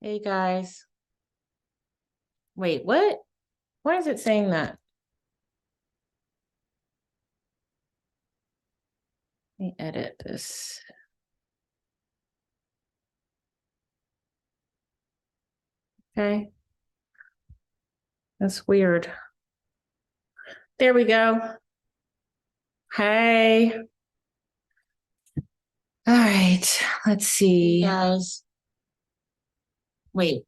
Hey guys. Wait, what? Why is it saying that? Let me edit this. Okay. That's weird. There we go. Hey. All right. Let's see. Guys. Wait.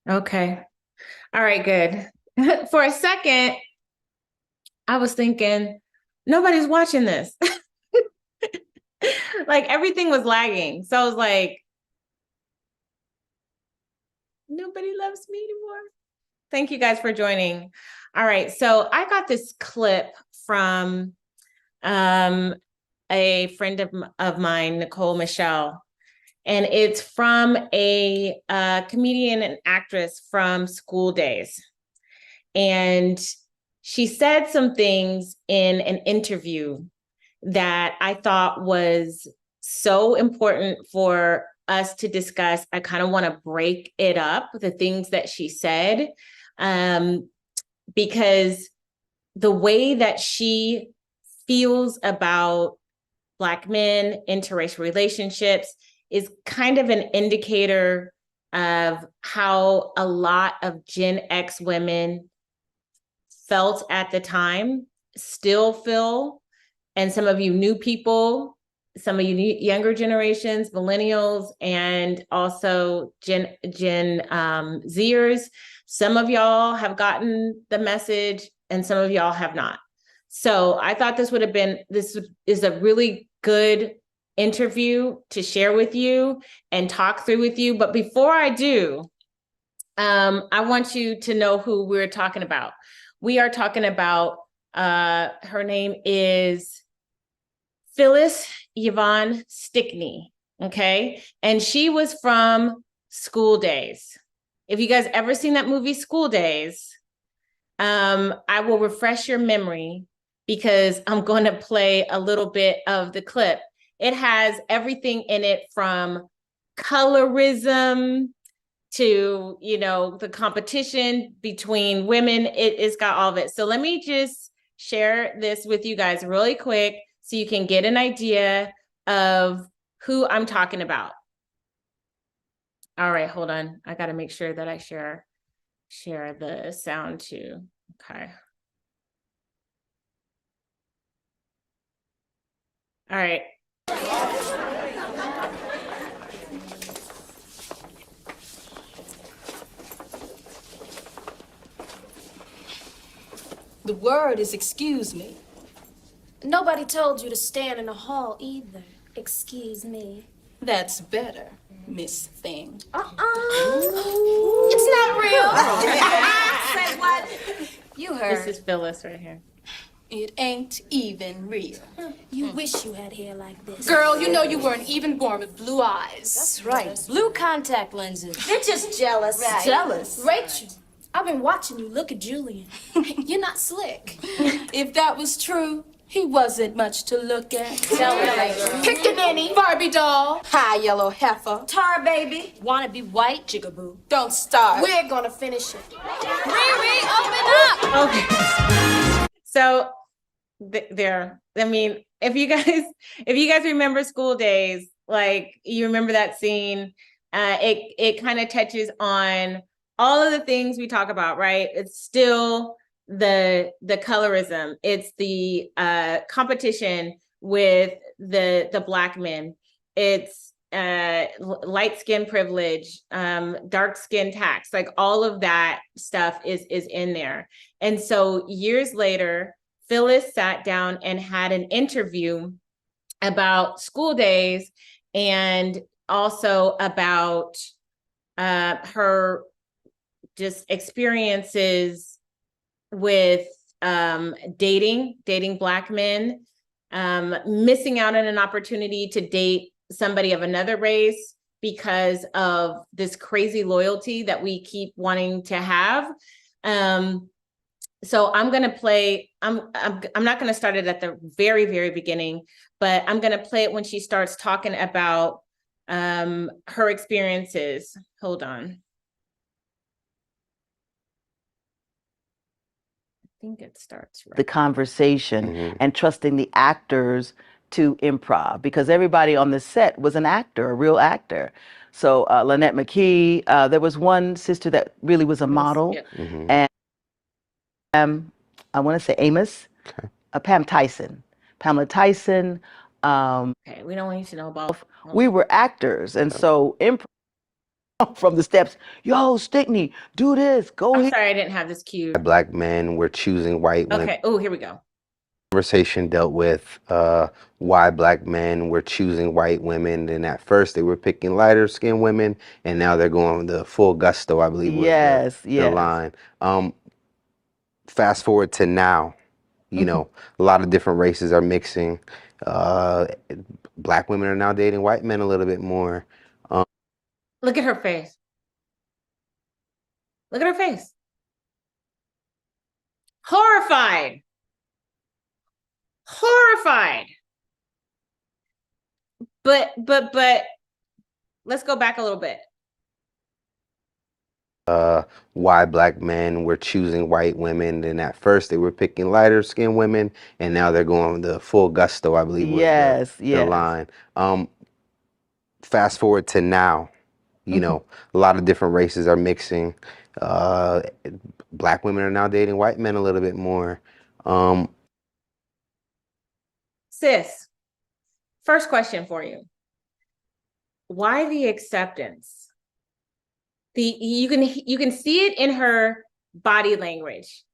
Okay. All right, good. For a second, I was thinking nobody's watching this. Like everything was lagging. So I was like, nobody loves me anymore. Thank you guys for joining. All right. So I got this clip from a friend of mine, Nicole Michelle, and it's from a comedian and actress from School Days. And she said some things in an interview that I thought was so important for us to discuss. I kind of want to break it up, the things that she said, because the way that she feels about Black men, interracial relationships is kind of an indicator of how a lot of Gen X women felt at the time, still feel, and some of you new people, some of you younger generations, millennials, and also Gen Zers. Some of y'all have gotten the message, and some of y'all have not. So I thought this is a really good interview to share with you and talk through with you. But before I do, I want you to know who we're talking about. We are talking about, her name is Phyllis Yvonne Stickney, okay? And she was from School Days. If you guys ever seen that movie, School Days, I will refresh your memory because I'm going to play a little bit of the clip. It has everything in it from colorism to, the competition between women. It's got all of it. So let me just share this with you guys really quick so you can get an idea of who I'm talking about. All right, hold on. I got to make sure that I share the sound too. Okay. All right. The word is excuse me. Nobody told you to stand in the hall either. Excuse me. That's better, Miss Thing. It's not real. Say what? You heard. This is Phyllis right here. It ain't even real. You wish you had hair like this. Girl, you know you weren't even born with blue eyes. That's right. Blue contact lenses. They're just jealous. Right. Jealous. Rachel, I've been watching you look at Julian. You're not slick. If that was true, he wasn't much to look at. Tell me, Rachel. Pickaninny. Barbie doll. High yellow heifer. Tar baby. Wanna be white, jigaboo. Don't start. We're gonna finish it. Riri, open up! Okay. So there, I mean, if you guys remember School Days, like you remember that scene, it kind of touches on all of the things we talk about, right? It's still the colorism, it's the competition with the Black men, it's light skin privilege, dark skin tax, like all of that stuff is in there. And so years later, Phyllis sat down and had an interview about school days and also about her just experiences with dating Black men, missing out on an opportunity to date somebody of another race because of this crazy loyalty that we keep wanting to have. So I'm going to play, I'm not going to start it at the very, very beginning, but I'm going to play it when she starts talking about her experiences. Hold on. I think it starts right. The conversation and trusting the actors to improv, because everybody on the set was an actor, a real actor. So Lynette McKee, there was one sister that really was a model, Yeah. and I want to say Amos, Pam Tyson, Pamela Tyson. Okay, we don't need to know about. We were actors, and so improv from the steps. Yo, Stickney, do this. Go I'm here. sorry, I didn't have this cue. Black men were choosing white women. Okay. Oh, here we go. Conversation dealt with why Black men were choosing white women, and at first they were picking lighter skinned women, and now they're going the full gusto, I believe was the line. Fast forward to now, you know, a lot of different races are mixing. Black women are now dating white men a little bit more. Look at her face. Look at her face. Horrified. Horrified. But let's go back a little bit. Why Black men were choosing white women, and at first they were picking lighter skinned women, and now they're going the full gusto, I believe was the line. Fast forward to now, you know, a lot of different races are mixing. Black women are now dating white men a little bit more. Sis, first question for you. Why the acceptance? You can see it in her body language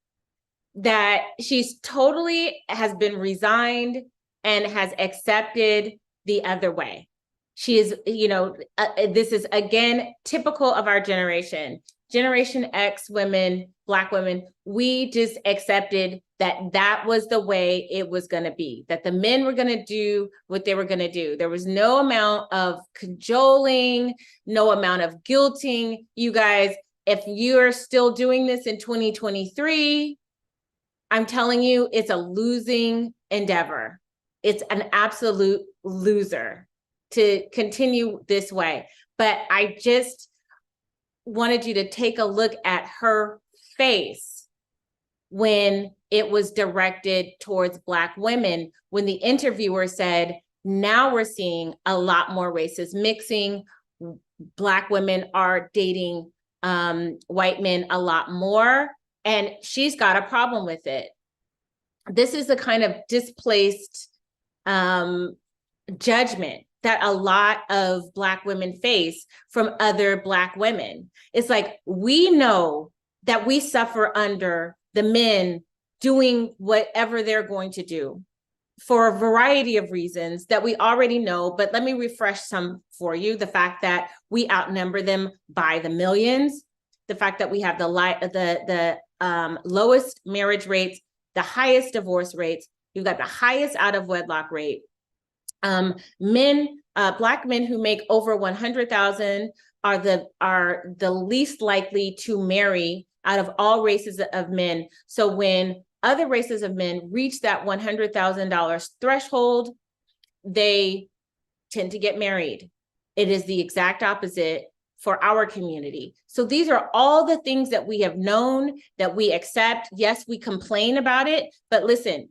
that she's totally has been resigned and has accepted the other way. She is, you know, this is again typical of our generation. Generation X women, Black women, we just accepted that was the way it was going to be, that the men were going to do what they were going to do. There was no amount of cajoling, no amount of guilting. You guys, if you're still doing this in 2023, I'm telling you, it's a losing endeavor. It's an absolute loser to continue this way. But I just wanted you to take a look at her face when it was directed towards Black women, when the interviewer said, now we're seeing a lot more races mixing. Black women are dating white men a lot more, and she's got a problem with it. This is the kind of displaced judgment that a lot of Black women face from other Black women. It's like, we know that we suffer under the men doing whatever they're going to do for a variety of reasons that we already know, but let me refresh some for you. The fact that we outnumber them by the millions, the fact that we have the lowest marriage rates, the highest divorce rates, you've got the highest out of wedlock rate. Black men who make over 100,000 are the least likely to marry out of all races of men. So when other races of men reach that $100,000 threshold, they tend to get married. It is the exact opposite for our community. So these are all the things that we have known, that we accept. Yes, we complain about it, but listen,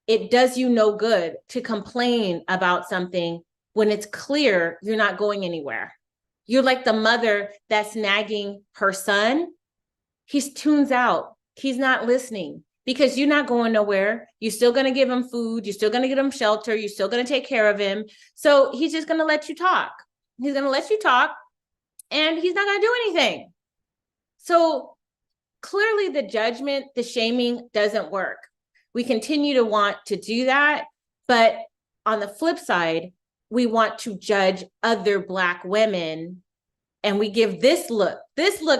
it does you no good to complain about something when it's clear you're not going anywhere. You're like the mother that's nagging her son. He tunes out. He's not listening because you're not going nowhere. You're still going to give him food. You're still going to give him shelter. You're still going to take care of him. So he's just going to let you talk. He's going to let you talk and he's not going to do anything. So clearly the judgment, the shaming doesn't work. We continue to want to do that, but on the flip side, we want to judge other Black women, and we give this look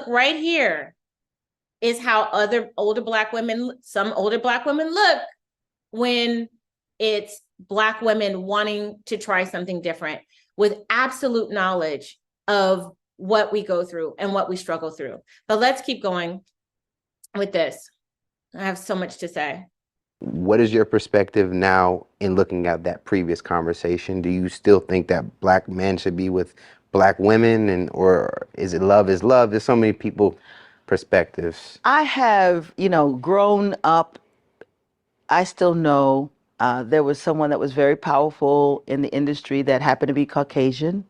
right here is how other older Black women, some older Black women look when it's Black women wanting to try something different with absolute knowledge of what we go through and what we struggle through. But let's keep going with this. I have so much to say. What is your perspective now in looking at that previous conversation? Do you still think that Black men should be with Black women, and or is it love is love? There's so many people perspectives. I have, grown up. I still know there was someone that was very powerful in the industry that happened to be Caucasian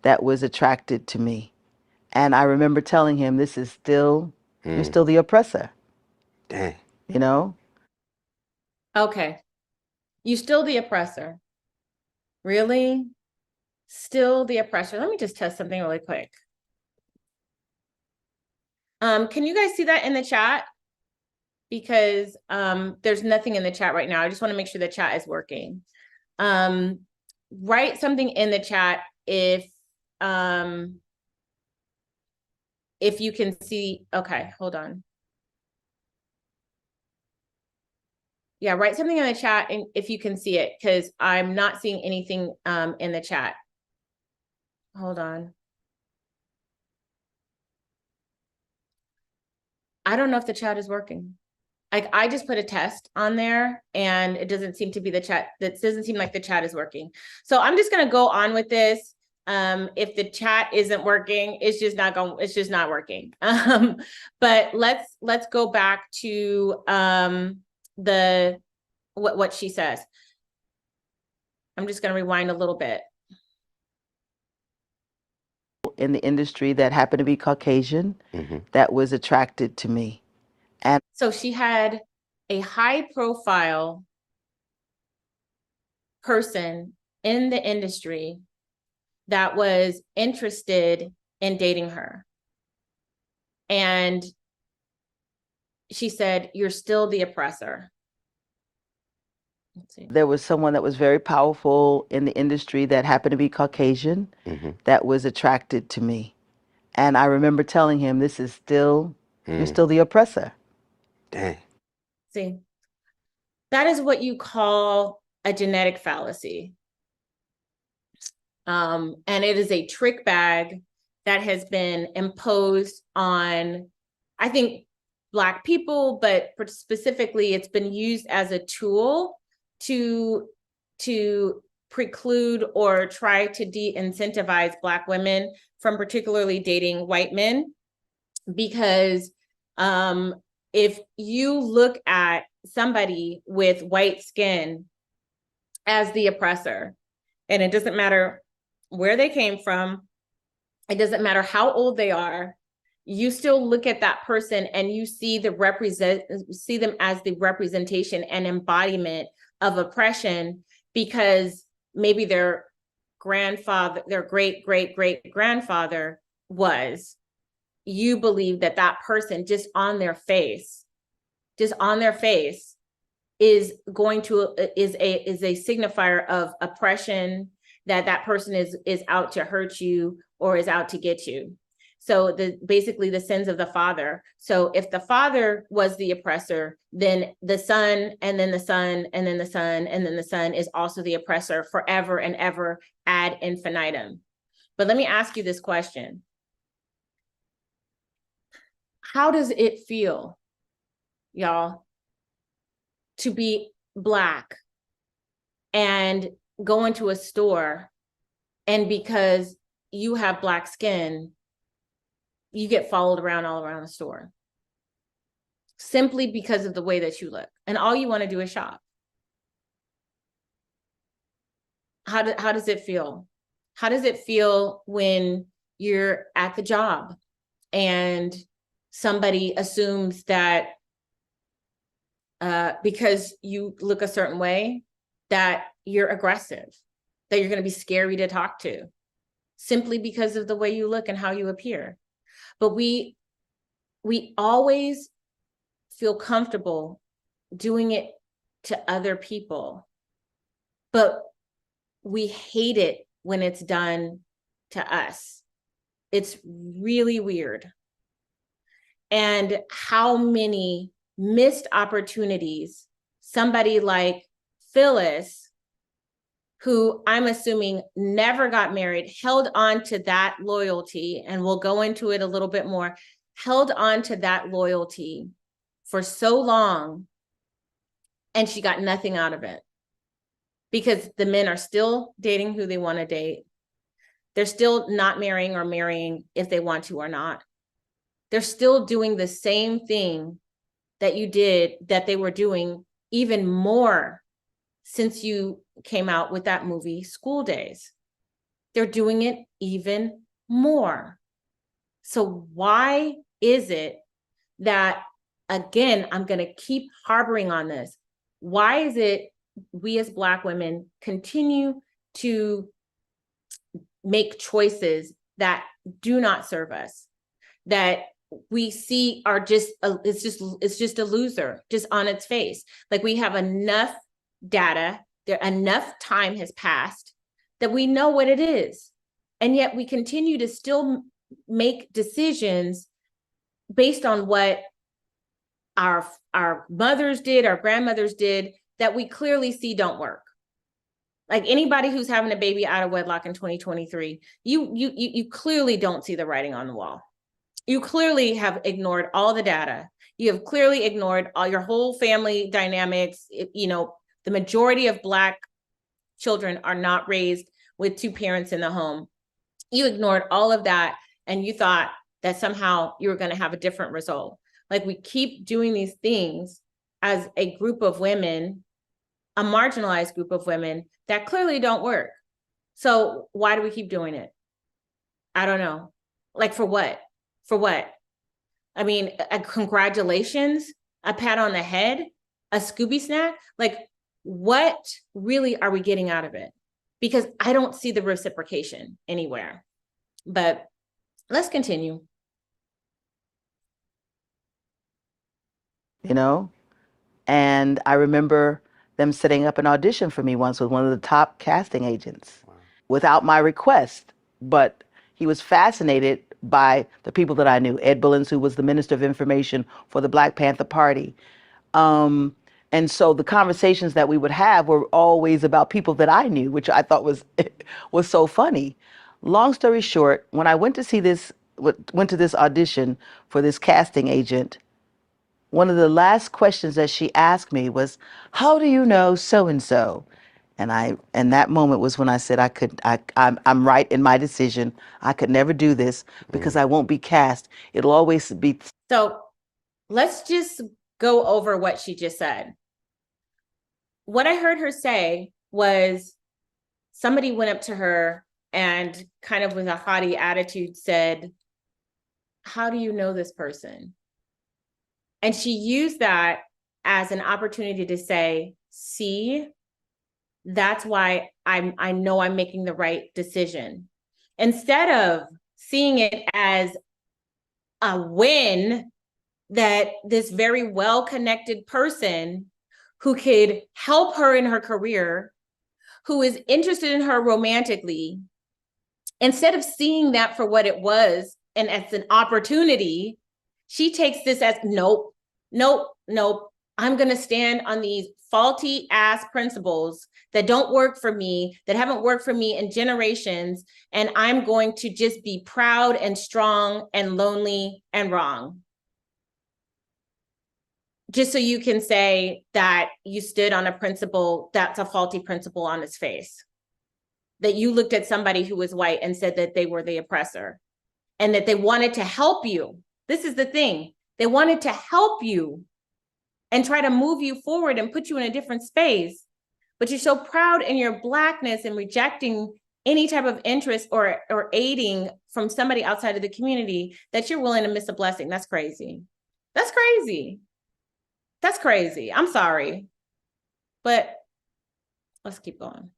that was attracted to me. And I remember telling him, this is still, you're still the oppressor. Dang. Okay. You still the oppressor. Really? Still the oppressor. Let me just test something really quick. Can you guys see that in the chat? Because there's nothing in the chat right now. I just want to make sure the chat is working. Write something in the chat if you can see. Okay, hold on. Yeah, write something in the chat and if you can see it, because I'm not seeing anything in the chat. Hold on. I don't know if the chat is working. I just put a test on there and it doesn't seem to be the chat. That doesn't seem like the chat is working. So I'm just going to go on with this. If the chat isn't working, it's just not going, it's just not working. But let's go back to what she says. I'm just going to rewind a little bit. In the industry that happened to be Caucasian that was attracted to me. And so she had a high profile person in the industry that was interested in dating her. And she said, you're still the oppressor. There was someone that was very powerful in the industry that happened to be Caucasian that was attracted to me. And I remember telling him, this is still, you're still the oppressor. Dang. See, that is what you call a genetic fallacy. And it is a trick bag that has been imposed on, I think, Black people, but specifically it's been used as a tool to preclude or try to de-incentivize Black women from particularly dating white men. Because if you look at somebody with white skin as the oppressor, and it doesn't matter where they came from, it doesn't matter how old they are, you still look at that person and you see them as the representation and embodiment of oppression, because maybe their grandfather, their great-great-great-grandfather was. You believe that that person just on their face is going to is a signifier of oppression, that person is out to hurt you or is out to get you. So basically the sins of the father. So if the father was the oppressor, then the son, and then the son, and then the son, and then the son is also the oppressor forever and ever ad infinitum. But let me ask you this question. How does it feel, y'all, to be Black and go into a store, and because you have Black skin, you get followed around all around the store simply because of the way that you look, and all you want to do is shop? How does it feel? How does it feel when you're at the job and somebody assumes that because you look a certain way, that you're aggressive, that you're going to be scary to talk to, simply because of the way you look and how you appear? But we always feel comfortable doing it to other people. But we hate it when it's done to us. It's really weird. And how many missed opportunities somebody like Phyllis, who I'm assuming never got married, held on to that loyalty, and we'll go into it a little bit more, held on to that loyalty for so long, and she got nothing out of it. Because the men are still dating who they want to date. They're still not marrying or marrying if they want to or not. They're still doing the same thing that they were doing, even more since you came out with that movie, School Days. They're doing it even more. So why is it that, again, I'm going to keep harboring on this. Why is it we as Black women continue to make choices that do not serve us, that we see are just, it's just a loser, just on its face? Like, we have enough data, enough time has passed that we know what it is. And yet we continue to still make decisions based on what our mothers did, our grandmothers did, that we clearly see don't work. Like, anybody who's having a baby out of wedlock in 2023, you clearly don't see the writing on the wall. You clearly have ignored all the data. You have clearly ignored all your whole family dynamics. The majority of Black children are not raised with two parents in the home. You ignored all of that, and you thought that somehow you were going to have a different result. Like, we keep doing these things as a group of women, a marginalized group of women, that clearly don't work. So why do we keep doing it? I don't know. Like, for what? For what? I mean, congratulations, a pat on the head, a Scooby snack. Like, what really are we getting out of it? Because I don't see the reciprocation anywhere. But let's continue. And I remember them setting up an audition for me once with one of the top casting agents. Wow. Without my request, but he was fascinated by the people that I knew. Ed Bullins, who was the Minister of Information for the Black Panther Party. And so the conversations that we would have were always about people that I knew, which I thought was so funny. Long story short, when I went to this audition for this casting agent, one of the last questions that she asked me was, "How do you know so-and-so?" And that moment was when I said, I'm right in my decision. I could never do this because I won't be cast. It'll always be. So let's just go over what she just said. What I heard her say was, somebody went up to her and kind of with a haughty attitude said, "How do you know this person?" And she used that as an opportunity to say, "See, that's why I know I'm making the right decision." Instead of seeing it as a win, that this very well-connected person who could help her in her career, who is interested in her romantically, instead of seeing that for what it was and as an opportunity, she takes this as, nope. I'm going to stand on these faulty ass principles that don't work for me, that haven't worked for me in generations. And I'm going to just be proud and strong and lonely and wrong. Just so you can say that you stood on a principle that's a faulty principle on its face. That you looked at somebody who was white and said that they were the oppressor and that they wanted to help you. This is the thing. They wanted to help you and try to move you forward and put you in a different space. But you're so proud in your Blackness and rejecting any type of interest or aiding from somebody outside of the community that you're willing to miss a blessing. That's crazy. That's crazy. That's crazy. I'm sorry. But let's keep going.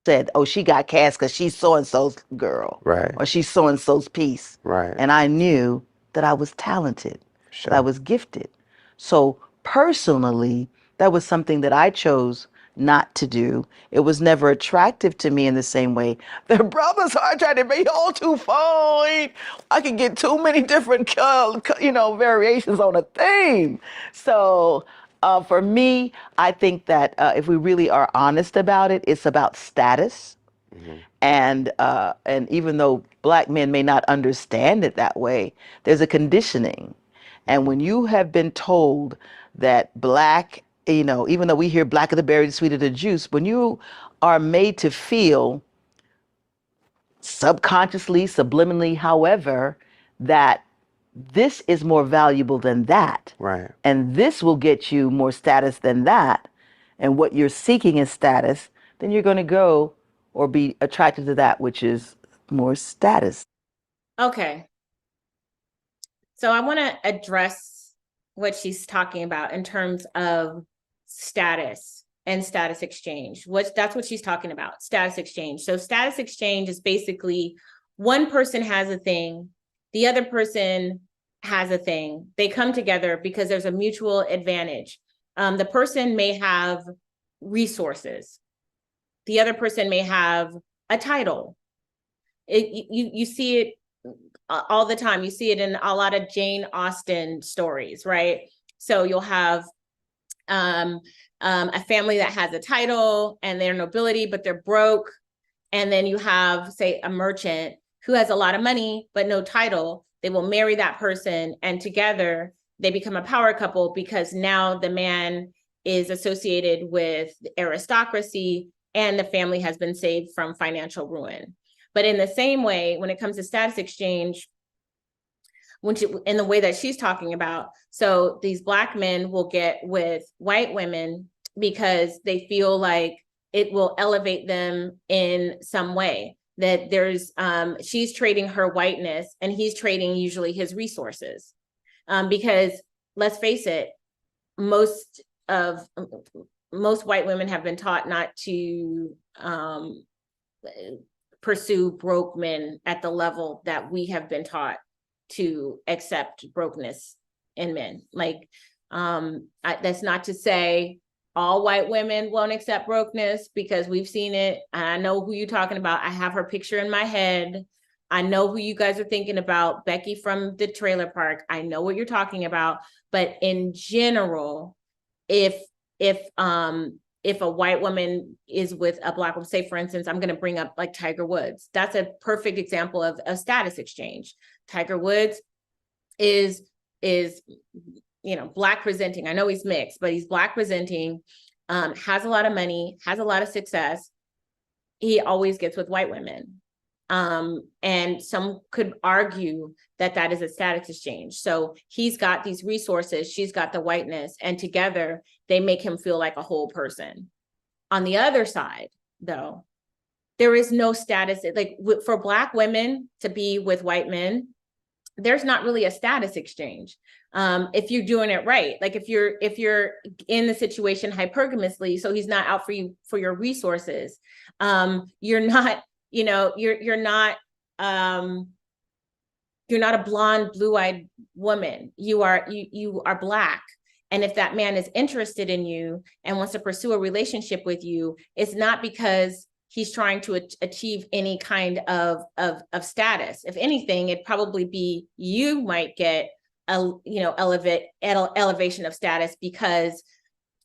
Said, "Oh, she got cast because she's so-and-so's girl." Right. Or she's so-and-so's piece. Right. And I knew that I was talented, Sure. that I was gifted. So personally, that was something that I chose not to do. It was never attractive to me in the same way. The brothers are trying to be all too fine. I can get too many different, variations on a theme. So for me, I think that if we really are honest about it, it's about status. And even though Black men may not understand it that way, there's a conditioning. And when you have been told that Black, even though we hear black of the berry, sweet of the juice, when you are made to feel subconsciously, subliminally, however, that this is more valuable than that. Right. And this will get you more status than that. And what you're seeking is status, then you're going to go or be attracted to that which is more status. Okay. So I want to address what she's talking about in terms of status and status exchange. That's what she's talking about, status exchange. So status exchange is basically one person has a thing, the other person has a thing. They come together because there's a mutual advantage. The person may have resources. The other person may have a title. You see it all the time. You see it in a lot of Jane Austen stories, right? So you'll have a family that has a title and they're nobility, but they're broke. And then you have, say, a merchant who has a lot of money, but no title. They will marry that person, and together they become a power couple because now the man is associated with aristocracy and the family has been saved from financial ruin. But in the same way, when it comes to status exchange, in the way that she's talking about, so these Black men will get with white women because they feel like it will elevate them in some way. That she's trading her whiteness and he's trading usually his resources. Because let's face it, most white women have been taught not to pursue broke men at the level that we have been taught to accept brokenness in men. Like, that's not to say all white women won't accept brokenness, because we've seen it. I know who you're talking about. I have her picture in my head. I know who you guys are thinking about, Becky from the trailer park. I know what you're talking about. But in general, if a white woman is with a Black woman, say for instance, I'm going to bring up like Tiger Woods. That's a perfect example of a status exchange. Tiger Woods is Black presenting. I know he's mixed, but he's Black presenting, has a lot of money, has a lot of success. He always gets with white women. And some could argue that that is a status exchange. So he's got these resources, she's got the whiteness, and together they make him feel like a whole person. On the other side, though, there is no status. Like for Black women to be with white men, there's not really a status exchange. If you're doing it right, like if you're in the situation hypergamously, so he's not out for you for your resources, you're not a blonde, blue-eyed woman. You are Black. And if that man is interested in you and wants to pursue a relationship with you, it's not because he's trying to achieve any kind of status. If anything, it'd probably be you might get elevation of status, because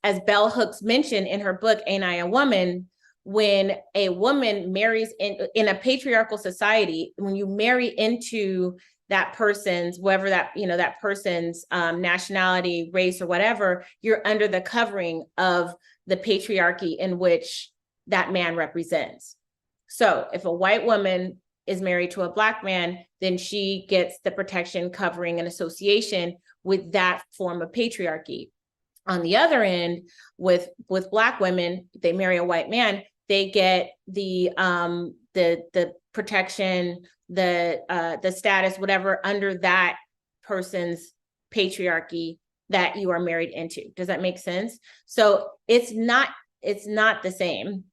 as Bell Hooks mentioned in her book, Ain't I a Woman? When a woman marries in a patriarchal society, when you marry into that person's, whatever that person's nationality, race, or whatever, you're under the covering of the patriarchy in which that man represents. So if a white woman is married to a Black man, then she gets the protection, covering, and association with that form of patriarchy. On the other end, with Black women, they marry a white man, they get the protection, the status, whatever, under that person's patriarchy that you are married into. Does that make sense? So it's not the same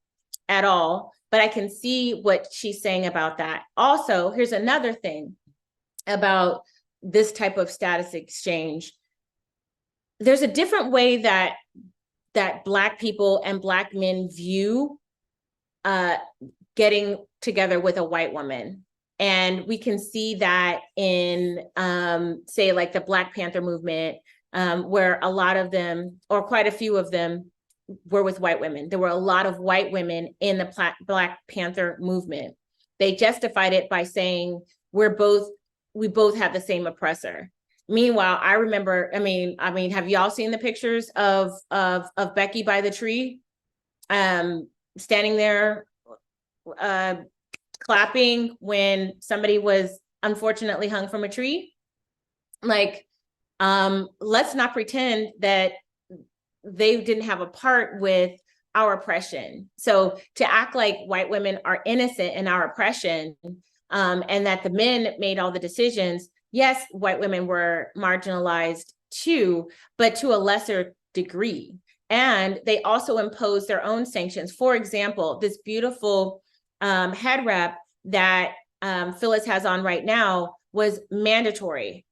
at all, but I can see what she's saying about that. Also, here's another thing about this type of status exchange. There's a different way that that Black people and Black men view getting together with a white woman. And we can see that in, say, like the Black Panther movement, where a lot of them, or quite a few of them, were with white women. There were a lot of white women in the Black Panther movement. They justified it by saying, we both have the same oppressor. Meanwhile, I remember, I mean, have y'all seen the pictures of Becky by the tree, standing there, clapping when somebody was unfortunately hung from a tree? Like, let's not pretend that they didn't have a part with our oppression. So to act like white women are innocent in our oppression, and that the men made all the decisions, yes, white women were marginalized too, but to a lesser degree. And they also imposed their own sanctions. For example, this beautiful head wrap that Phyllis has on right now was mandatory.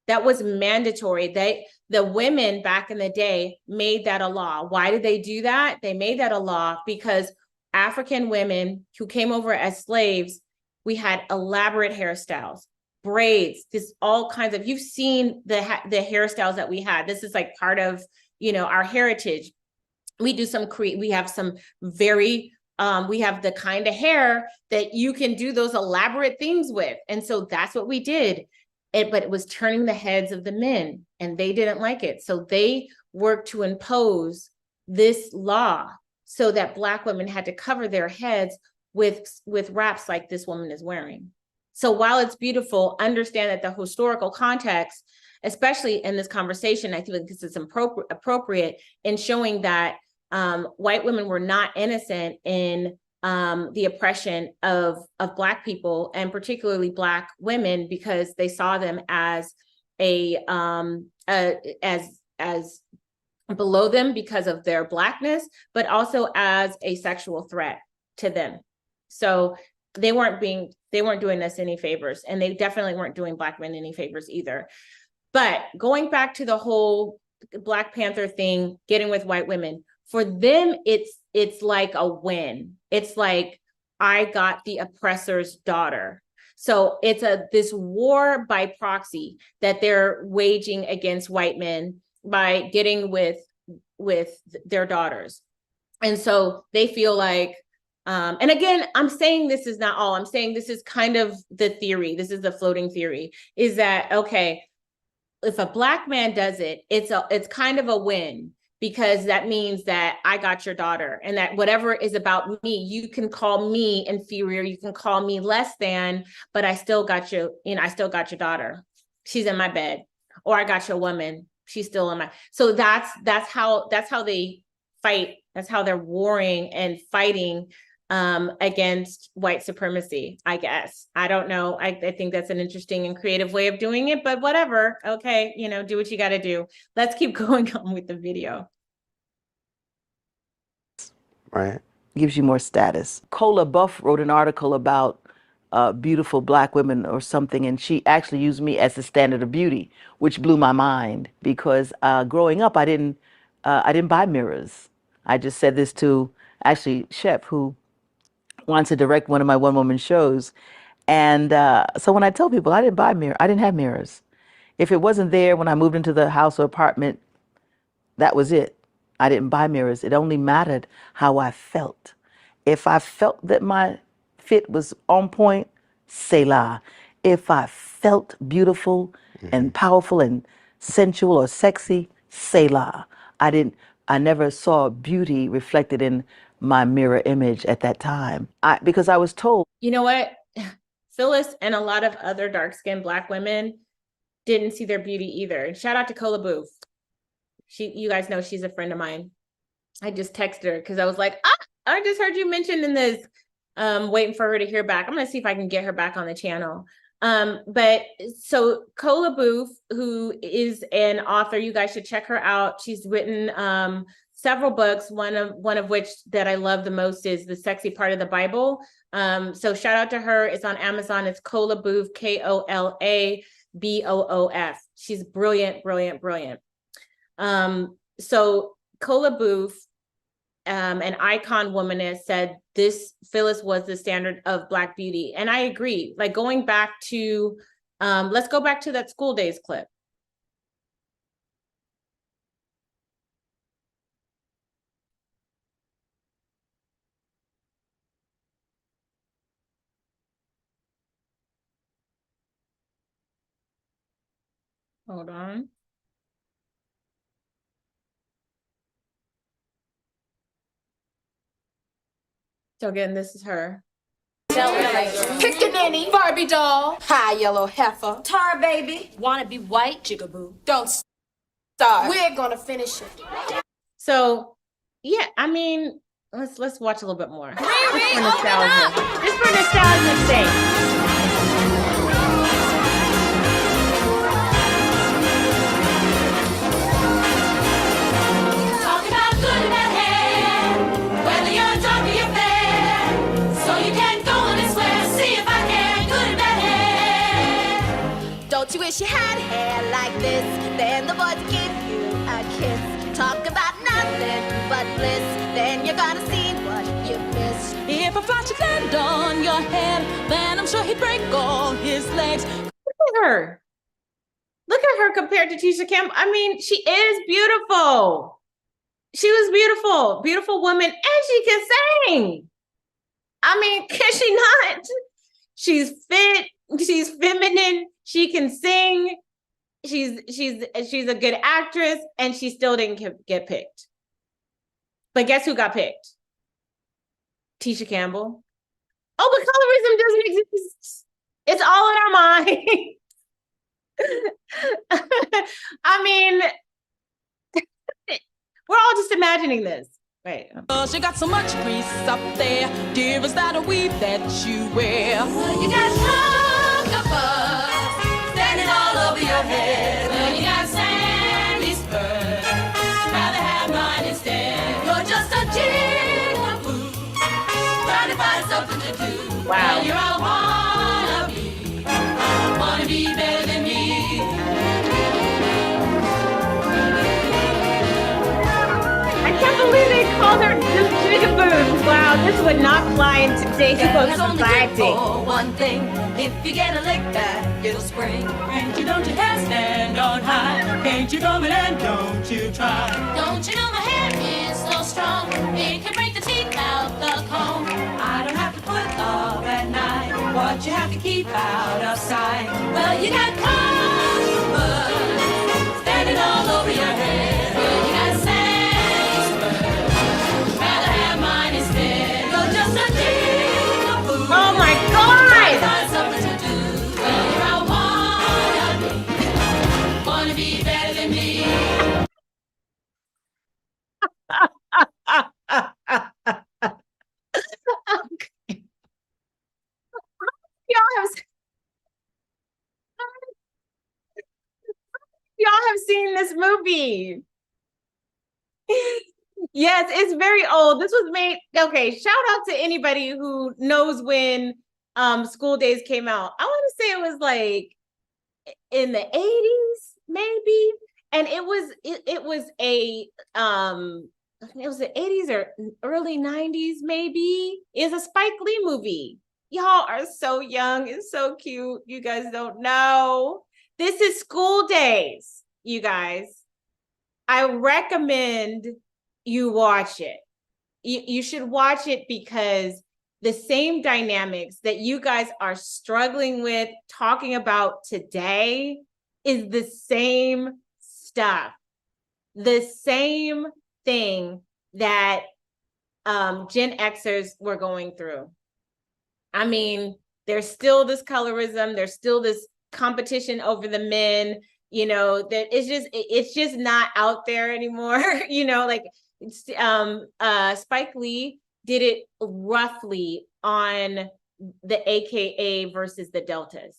That was mandatory. The women back in the day made that a law. Why did they do that? They made that a law because African women who came over as slaves, we had elaborate hairstyles, braids, this all kinds of, you've seen the hairstyles that we had. This is like part of, our heritage. We do we have some very, we have the kind of hair that you can do those elaborate things with. And so that's what we did. But it was turning the heads of the men, and they didn't like it. So they worked to impose this law so that Black women had to cover their heads with wraps like this woman is wearing. So while it's beautiful, understand that the historical context, especially in this conversation, I think this is appropriate in showing that white women were not innocent in the oppression of Black people, and particularly Black women, because they saw them as as below them because of their Blackness, but also as a sexual threat to them. So they weren't doing us any favors, and they definitely weren't doing Black men any favors either. But going back to the whole Black Panther thing, getting with white women, for them, it's like a win. It's like, I got the oppressor's daughter. So it's this war by proxy that they're waging against white men by getting with their daughters. And so they feel like, and again, I'm saying this is not all, I'm saying this is kind of the theory. This is the floating theory, is that, okay, if a Black man does it, it's kind of a win, because that means that I got your daughter, and that whatever is about me, you can call me inferior, you can call me less than, but I still got you, I still got your daughter. She's in my bed. Or I got your woman. She's still in my, so that's how they fight. That's how they're warring and fighting against white supremacy, I guess. I don't know. I think that's an interesting and creative way of doing it, but whatever. Okay, do what you got to do. Let's keep going on with the video. Right. Gives you more status. Cola Buff wrote an article about beautiful Black women or something, and she actually used me as the standard of beauty, which blew my mind, because growing up, I didn't buy mirrors. I just said this to actually Shep, who wants to direct one of my one-woman shows. And so when I tell people I didn't have mirrors. If it wasn't there when I moved into the house or apartment, that was it. I didn't buy mirrors. It only mattered how I felt. If I felt that my fit was on point, Selah. If I felt beautiful and powerful and sensual or sexy, Selah. I never saw beauty reflected in my mirror image at that time, because I was told. You know what? Phyllis and a lot of other dark-skinned Black women didn't see their beauty either. And shout out to Cola Booth. You guys know she's a friend of mine. I just texted her because I was like, I just heard you mention in this, waiting for her to hear back. I'm going to see if I can get her back on the channel. But so Cola Booth, who is an author, you guys should check her out. She's written several books, one of which that I love the most is The Sexy Part of the Bible. So shout out to her. It's on Amazon. It's Cola Booth, KOLABOOF. She's brilliant, brilliant, brilliant. So Cola Booth, an icon womanist, said this Phyllis was the standard of Black beauty. And I agree. Like going back to, let's go back to that School Days clip. Hold on. So again, this is her. Pickaninny. Barbie doll. High yellow heifer. Tar baby. Wanna be white, jigaboo. Don't start. We're gonna finish it. So yeah, I mean, let's watch a little bit more. Just for nostalgia. Just for nostalgia's sake. Talk about good and bad hair, whether you're dark or you're fair. So you can go on and swear, see if I can, good and bad hair. Don't you wish you had hair like this? Then the boys give you a kiss. Talk about nothing but bliss. Then you're gonna see what you missed. If a fly should land on your head, then I'm sure he'd break all his legs. Look at her. Look at her compared to Tisha Campbell. I mean, she is beautiful. She was beautiful, beautiful woman, and she can sing. I mean, can she not? She's fit, she's feminine, she can sing, she's a good actress, and she still didn't get picked. But guess who got picked? Tisha Campbell. Oh, but colorism doesn't exist. It's all in our mind. I mean, we're all just imagining this. Right. She got so much grease up there. Dear, is that a weave that you wear? Well, you got Huckabuzz standing all over your head. Well, you got Sandy Spurs. Rather have mine instead. You're just a jigaboo, trying to find something to do. Wow. Well, you're a wanna be better than me. I can't believe they called her just Jigaboo. Wow, this would not fly in today's society. One thing, if you get a lick back, it'll spring. Ain't you, don't you dare stand on high. Ain't you coming and don't you try. Don't you know my hair is so strong, it can break the teeth out the comb. I don't have to put up at night, what you have to keep out of sight. Well, you got cobwebs standing all over your head. Well, you got Sandy Spurs, rather have mine instead. You're just a jigaboo. Oh my God! Find something to do. Well, you're a wanna be better than me. Y'all have seen this movie. Yes, it's very old. This was made, okay, shout out to anybody who knows when School Days came out. I want to say it was like in the 80s, maybe. And it was the 80s or early 90s, maybe. It's a Spike Lee movie. Y'all are so young. It's so cute. You guys don't know. This is School Days, you guys. I recommend you watch it. You should watch it because the same dynamics that you guys are struggling with talking about today is the same stuff. The same thing that Gen Xers were going through. I mean, there's still this colorism, there's still this competition over the men, you know, that it's just not out there anymore. You know, like Spike Lee did it roughly on the AKA versus the Deltas.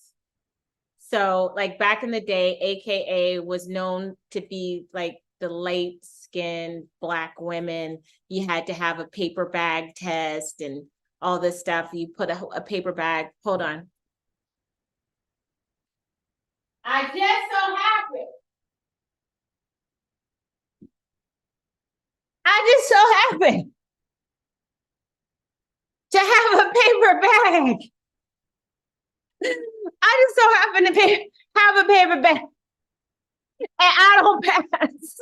So like back in the day, AKA was known to be like the light-skinned Black women. You had to have a paper bag test and all this stuff. You put a paper bag, hold on. I just so happen I just so happen to have a paper bag, and I don't pass.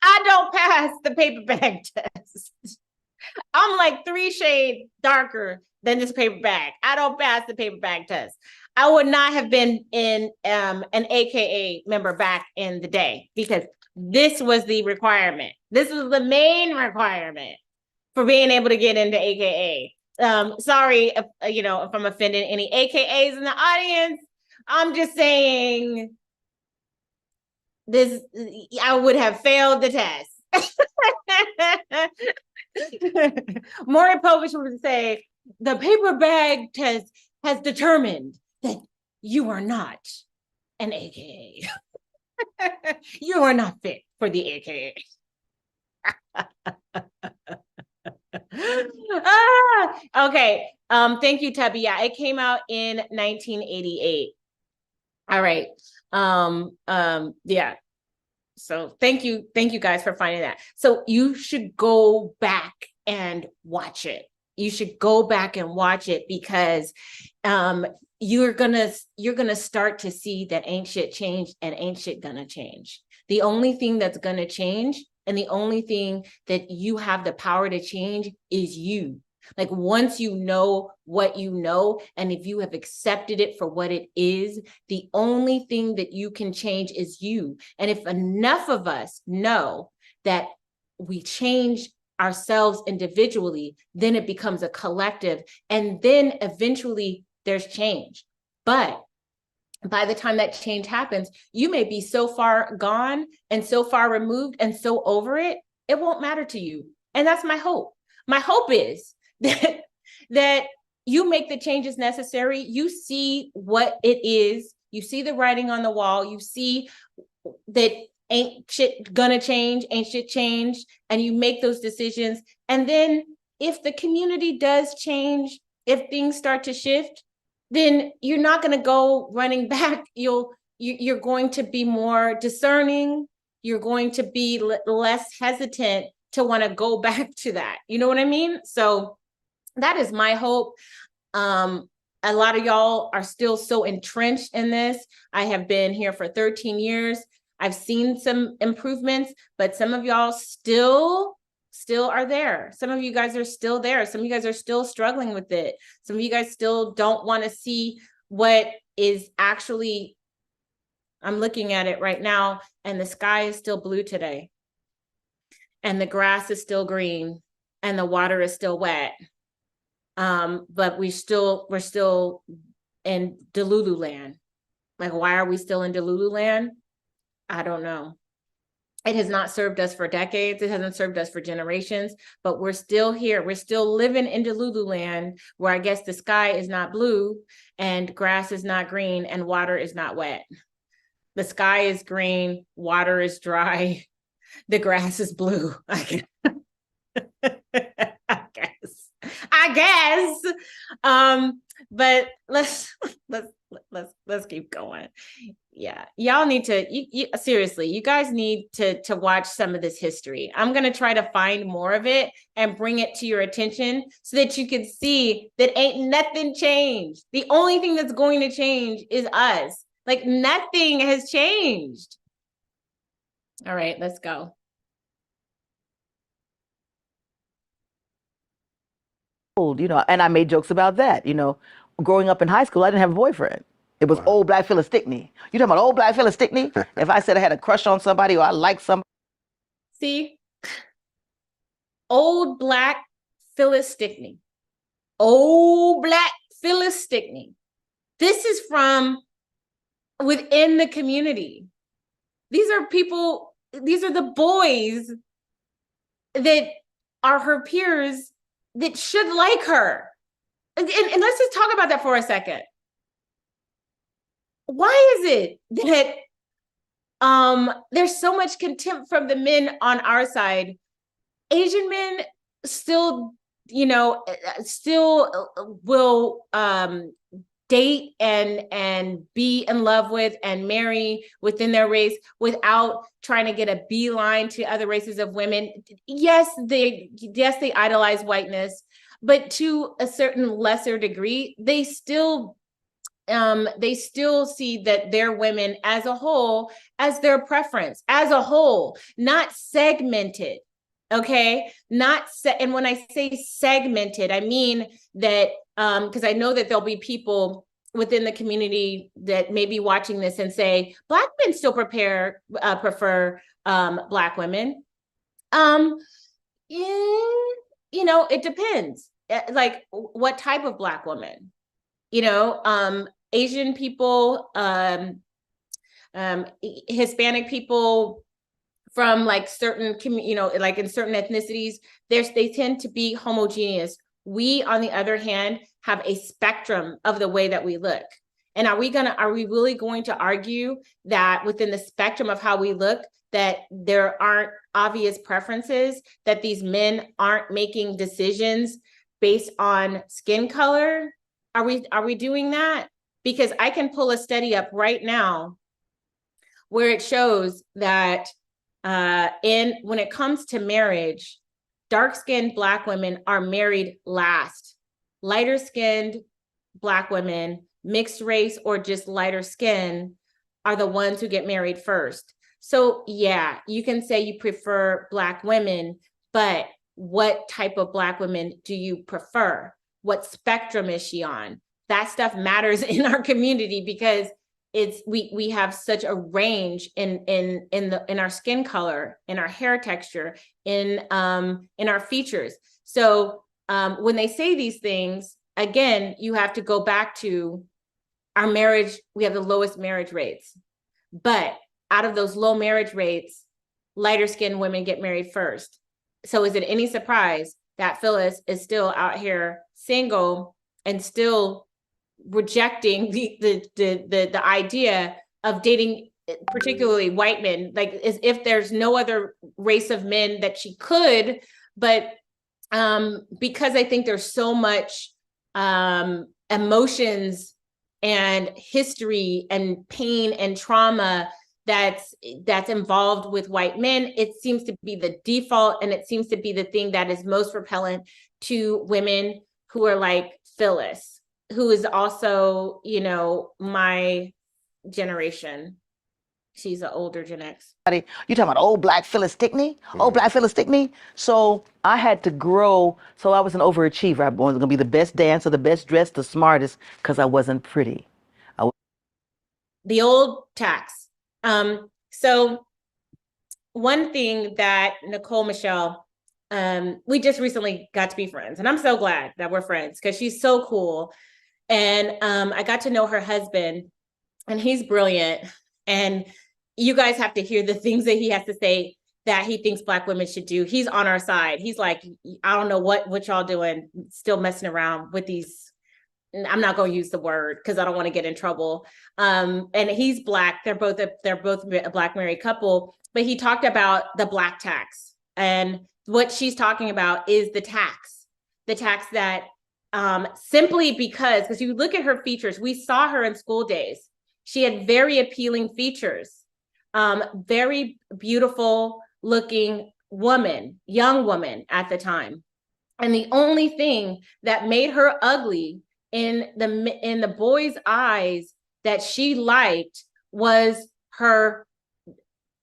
I don't pass the paper bag test. I'm like 3 shades darker than this paper bag. I don't pass the paper bag test. I would not have been in an AKA member back in the day because this was the requirement. This was the main requirement for being able to get into AKA. Sorry if, if I'm offending any AKAs in the audience. I'm just saying this, I would have failed the test. Maury Povich would say, the paper bag test has determined that you are not an AKA. You are not fit for the AKA. Okay. Thank you, Tubby. Yeah, it came out in 1988. All right. Yeah. So thank you guys for finding that. So you should go back and watch it. You should go back and watch it because you're gonna start to see that ain't shit changed and ain't shit gonna change. The only thing that's gonna change and the only thing that you have the power to change is you. Like once you know what you know, and if you have accepted it for what it is, the only thing that you can change is you. And if enough of us know that we change ourselves individually, then it becomes a collective, and then eventually there's change. But by the time that change happens, you may be so far gone and so far removed and so over it, it won't matter to you. And that's my hope. My hope is that you make the changes necessary. You see what it is. You see the writing on the wall. You see that ain't shit gonna change, ain't shit changed, and you make those decisions. And then if the community does change, if things start to shift, then you're not going to go running back. You're going to be more discerning. You're going to be less hesitant to want to go back to that. You know what I mean? So that is my hope. A lot of y'all are still so entrenched in this. I have been here for 13 years. I've seen some improvements, but some of y'all still are there. Some of you guys are still there. Some of you guys are still struggling with it. Some of you guys still don't want to see what is actually, I'm looking at it right now, and the sky is still blue today. And the grass is still green and the water is still wet. But we're still in Delulu land. Like, why are we still in Delulu land? I don't know. It has not served us for decades. It hasn't served us for generations, but we're still here. We're still living in Delulu land, where I guess the sky is not blue and grass is not green and water is not wet. The sky is green, water is dry, the grass is blue. I guess. But let's keep going. Yeah, y'all need to, seriously, you guys need to watch some of this history. I'm going to try to find more of it and bring it to your attention so that you can see that ain't nothing changed. The only thing that's going to change is us. Like, nothing has changed. All right, let's go. And I made jokes about that. Growing up in high school, I didn't have a boyfriend. It was old black Phyllis Stickney. You talking about old black Phyllis Stickney? If I said I had a crush on somebody or I liked somebody. See? Old black Phyllis Stickney. Old black Phyllis Stickney. This is from within the community. These are people, these are the boys that are her peers that should like her. And let's just talk about that for a second. Why is it that there's so much contempt from the men on our side? Asian men still, will date and be in love with and marry within their race without trying to get a beeline to other races of women. Yes, they idolize whiteness, but to a certain lesser degree, they still see that they're women as a whole, as their preference, as a whole, not segmented. Okay, and when I say segmented, I mean that because I know that there'll be people within the community that may be watching this and say, Black men still prefer Black women. It depends. Like, what type of Black woman? Asian people, Hispanic people from like certain, like in certain ethnicities, they tend to be homogeneous. We, on the other hand, have a spectrum of the way that we look. And are we really going to argue that within the spectrum of how we look, that there aren't obvious preferences, that these men aren't making decisions based on skin color? Are we doing that? Because I can pull a study up right now where it shows that when it comes to marriage, dark-skinned Black women are married last. Lighter-skinned Black women, mixed race or just lighter skin, are the ones who get married first. So yeah, you can say you prefer Black women, but what type of Black women do you prefer? What spectrum is she on? That stuff matters in our community because we have such a range in our skin color, in our hair texture, in our features. So when they say these things, again, you have to go back to our marriage. We have the lowest marriage rates, but out of those low marriage rates, lighter skinned women get married first. So is it any surprise that Phyllis is still out here single and still rejecting the idea of dating particularly white men, like as if there's no other race of men that she could, but because I think there's so much emotions and history and pain and trauma that's involved with white men, it seems to be the default, and it seems to be the thing that is most repellent to women who are like Phyllis, who is also, my generation. She's an older Gen X. You talking about old Black Phyllis Stickney? Old Black Phyllis Stickney? So I had to grow. So I was an overachiever. I was going to be the best dancer, the best dressed, the smartest, because I wasn't pretty. The old tax. So one thing that Nicole Michelle, we just recently got to be friends, and I'm so glad that we're friends because she's so cool. And I got to know her husband, and he's brilliant. And you guys have to hear the things that he has to say that he thinks Black women should do. He's on our side. He's like, I don't know what y'all doing, still messing around with these. I'm not going to use the word because I don't want to get in trouble. And he's Black. They're both a Black married couple. But he talked about the Black tax, and what she's talking about is the tax that simply because you look at her features, we saw her in School Days. She had very appealing features, very beautiful looking woman, young woman at the time. And the only thing that made her ugly in the boys' eyes that she liked was her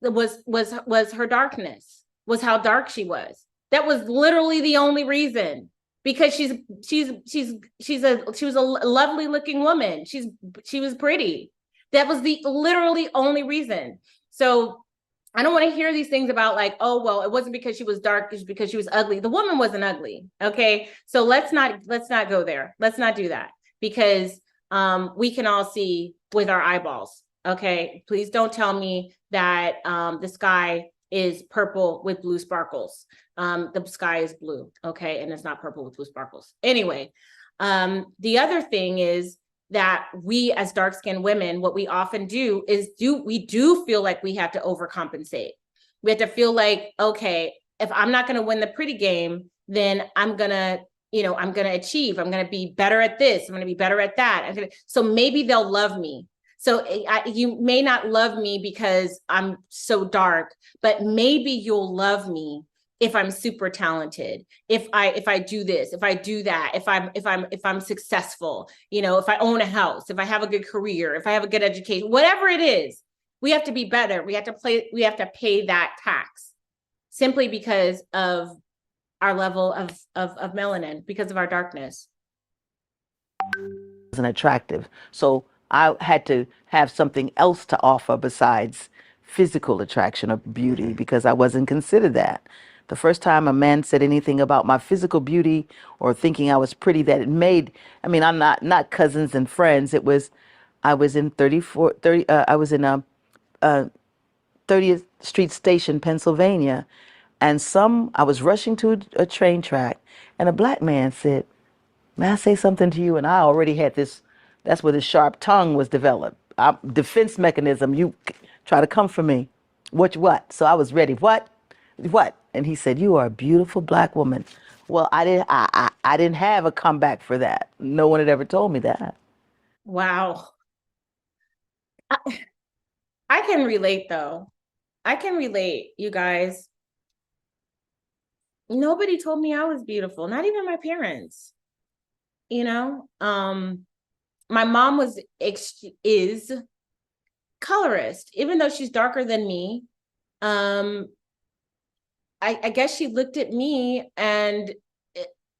darkness, was how dark she was. That was literally the only reason, because she was a lovely looking woman. She was pretty. That was the literally only reason. So I don't want to hear these things about like, oh, well, it wasn't because she was dark, it's because she was ugly. The woman wasn't ugly. Okay. So let's not go there. Let's not do that, because we can all see with our eyeballs. Okay. Please don't tell me that the sky is purple with blue sparkles. The sky is blue. Okay. And it's not purple with blue sparkles. Anyway, the other thing is that we as dark-skinned women, what we often do is we do feel like we have to overcompensate. We have to feel like, okay, if I'm not going to win the pretty game, then I'm going to achieve. I'm going to be better at this. I'm going to be better at that. So maybe they'll love me. So you may not love me because I'm so dark, but maybe you'll love me if I'm super talented, if I do this, if I do that, if I'm successful, you know, if I own a house, if I have a good career, if I have a good education, whatever it is, we have to be better. We have to pay that tax simply because of our level of melanin, because of our darkness. Wasn't attractive. So I had to have something else to offer besides physical attraction or beauty because I wasn't considered that. The first time a man said anything about my physical beauty or thinking I was pretty, that it made, I mean, I'm not cousins and friends. It was, I was in 30th Street Station, Pennsylvania, and I was rushing to a train track, and a black man said, "May I say something to you?" And I already had this, that's where the sharp tongue was developed. Defense mechanism, you try to come for me. What? So I was ready. What? And he said, "You are a beautiful black woman." Well, I didn't have a comeback for that. No one had ever told me that. Wow. I can relate though. I can relate, you guys. Nobody told me I was beautiful, not even my parents. You know, my mom is colorist, even though she's darker than me. I guess she looked at me, and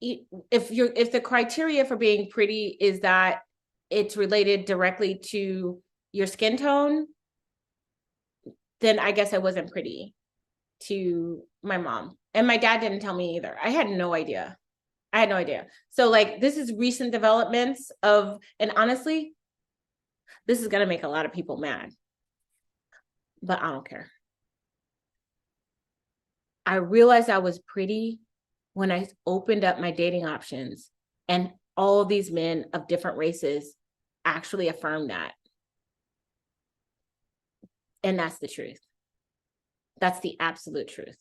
if the criteria for being pretty is that it's related directly to your skin tone, then I guess I wasn't pretty to my mom. And my dad didn't tell me either. I had no idea. So like, this is recent developments and honestly, this is going to make a lot of people mad, but I don't care. I realized I was pretty when I opened up my dating options, and all of these men of different races actually affirmed that. And that's the truth. That's the absolute truth.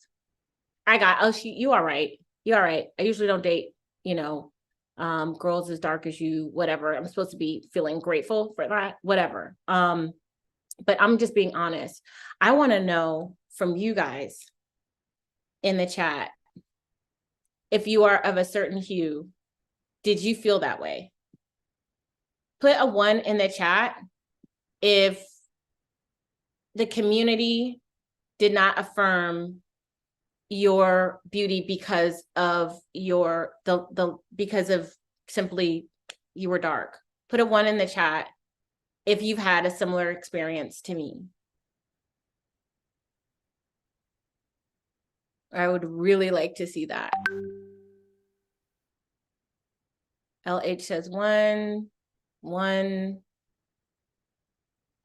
You are right. I usually don't date, girls as dark as you, whatever. I'm supposed to be feeling grateful for that, whatever. But I'm just being honest. I want to know from you guys in the chat, if you are of a certain hue, did you feel that way? Put a 1 in the chat if the community did not affirm your beauty because of because of simply you were dark. Put a 1 in the chat if you've had a similar experience to me. I would really like to see that. LH says 1.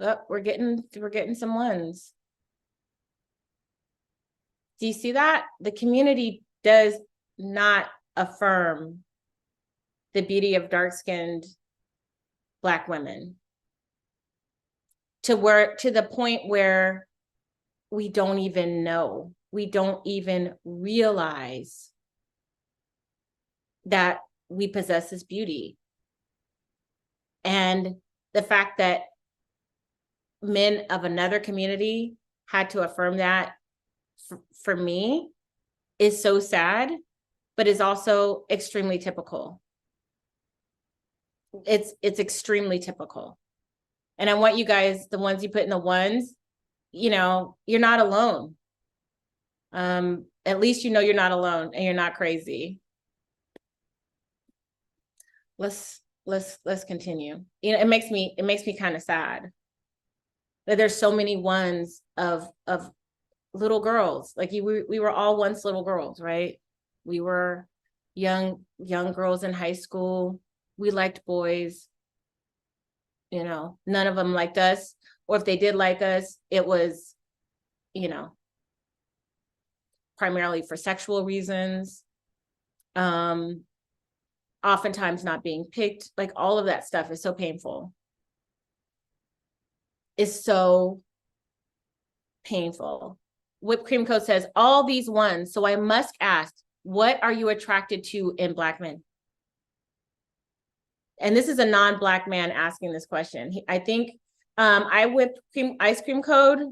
Oh, we're getting some 1s. Do you see that? The community does not affirm the beauty of dark-skinned Black women to the point where we don't even know. We don't even realize that we possess this beauty. And the fact that men of another community had to affirm that for me is so sad, but is also extremely typical. It's extremely typical. And I want you guys, the ones you put in the 1s, you're not alone. At least you're not alone and you're not crazy. Let's continue. It makes me kind of sad that there's so many 1s of little girls. Like we were all once little girls, right? We were young girls in high school. We liked boys. None of them liked us, or if they did like us, it was, primarily for sexual reasons. Oftentimes not being picked. Like, all of that stuff is so painful. It's so painful. Whipped Cream Code says, all these 1s. So I must ask, what are you attracted to in Black men? And this is a non-Black man asking this question. I think Ice Cream Code,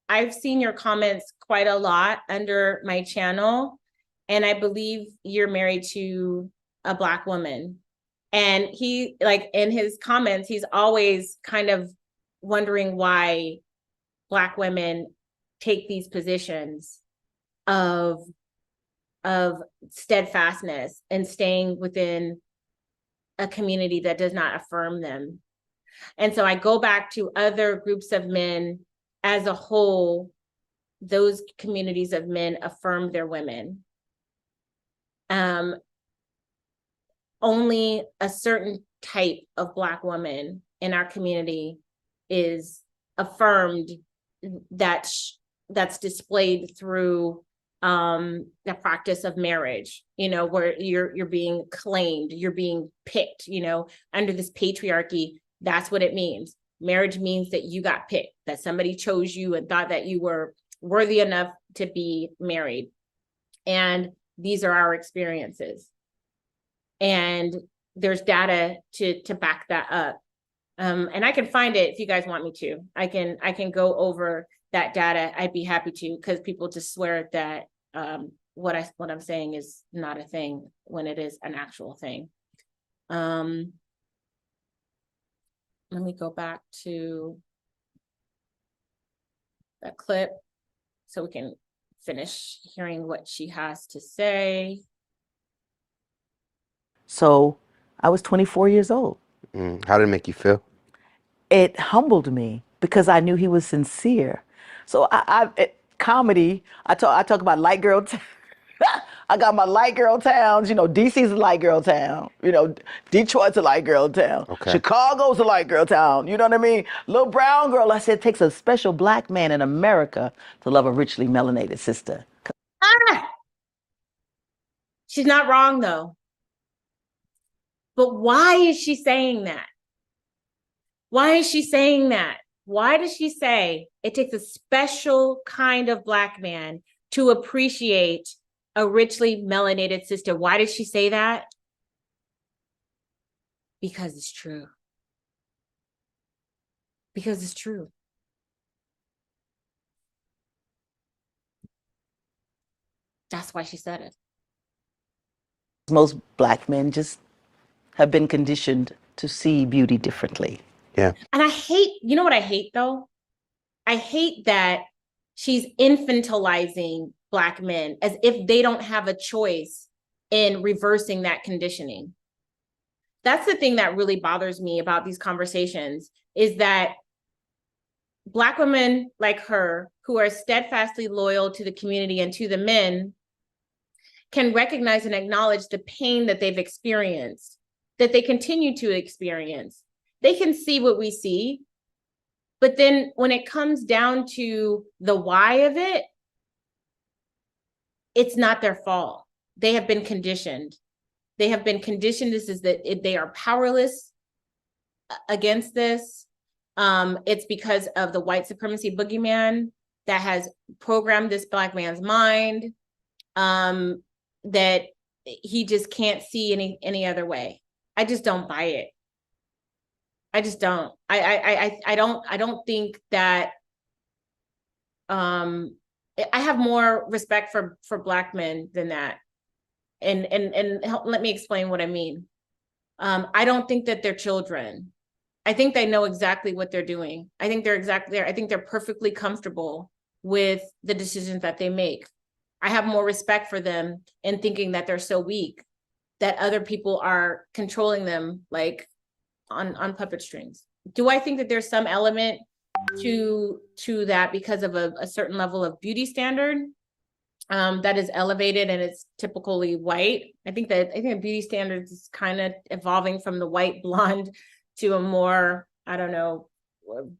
I've seen your comments quite a lot under my channel, and I believe you're married to a Black woman. And he, like, in his comments, he's always kind of wondering why Black women take these positions of steadfastness and staying within a community that does not affirm them. And so I go back to other groups of men as a whole. Those communities of men affirm their women. Only a certain type of Black woman in our community is affirmed, that's displayed through the practice of marriage, you know, where you're being claimed, you're being picked, you know, under this patriarchy. That's what it means. Marriage means that you got picked, that somebody chose you and thought that you were worthy enough to be married. And these are our experiences. And there's data to back that up. And I can find it if you guys want me to. I can go over that data. I'd be happy to, because people just swear that what I'm saying is not a thing when it is an actual thing. Let me go back to that clip so we can finish hearing what she has to say. So I was 24 years old. How did it make you feel? It humbled me because I knew he was sincere. So comedy, I talk about light girl. I got my light girl towns. You know, DC's a light girl town. You know, Detroit's a light girl town. Okay. Chicago's a light girl town. You know what I mean? Little brown girl. I said, it takes a special Black man in America to love a richly melanated sister. She's not wrong though. But why is she saying that? Why is she saying that? Why does she say it takes a special kind of Black man to appreciate a richly melanated sister? Why did she say that? Because it's true. Because it's true. That's why she said it. Most Black men just have been conditioned to see beauty differently. Yeah. And I hate, you know what I hate though? I hate that she's infantilizing Black men as if they don't have a choice in reversing that conditioning. That's the thing that really bothers me about these conversations, is that Black women like her, who are steadfastly loyal to the community and to the men, can recognize and acknowledge the pain that they've experienced, that they continue to experience. They can see what we see, but then when it comes down to the why of it, it's not their fault. They have been conditioned. They have been conditioned. This is that they are powerless against this. It's because of the white supremacy boogeyman that has programmed this Black man's mind, that he just can't see any other way. I just don't buy it. I just don't. I don't think that. I have more respect for Black men than that, and let me explain what I mean. I don't think that they're children. I think they know exactly what they're doing. I think they're perfectly comfortable with the decisions that they make. I have more respect for them in thinking that they're so weak that other people are controlling them like on puppet strings. Do I think that there's some element to that because of a certain level of beauty standard that is elevated and it's typically white? I think beauty standards is kind of evolving from the white blonde to a more, I don't know,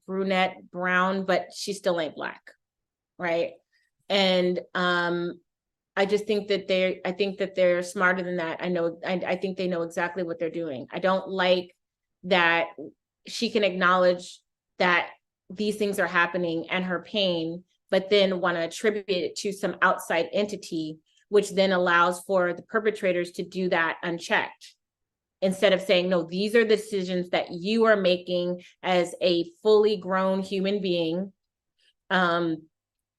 brunette brown, but she still ain't Black, right? And I just think that they're smarter than that. I think they know exactly what they're doing. I don't like that she can acknowledge that these things are happening and her pain, but then want to attribute it to some outside entity, which then allows for the perpetrators to do that unchecked. Instead of saying, no, these are decisions that you are making as a fully grown human being.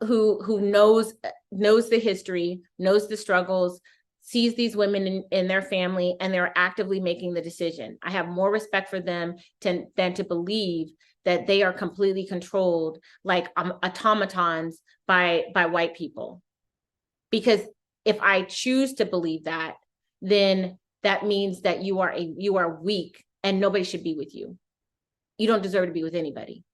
who knows the history, knows the struggles, sees these women in their family, and they're actively making the decision. I have more respect for them than to believe that they are completely controlled like automatons by white people. Because if I choose to believe that, then that means that you are weak and nobody should be with you. You don't deserve to be with anybody.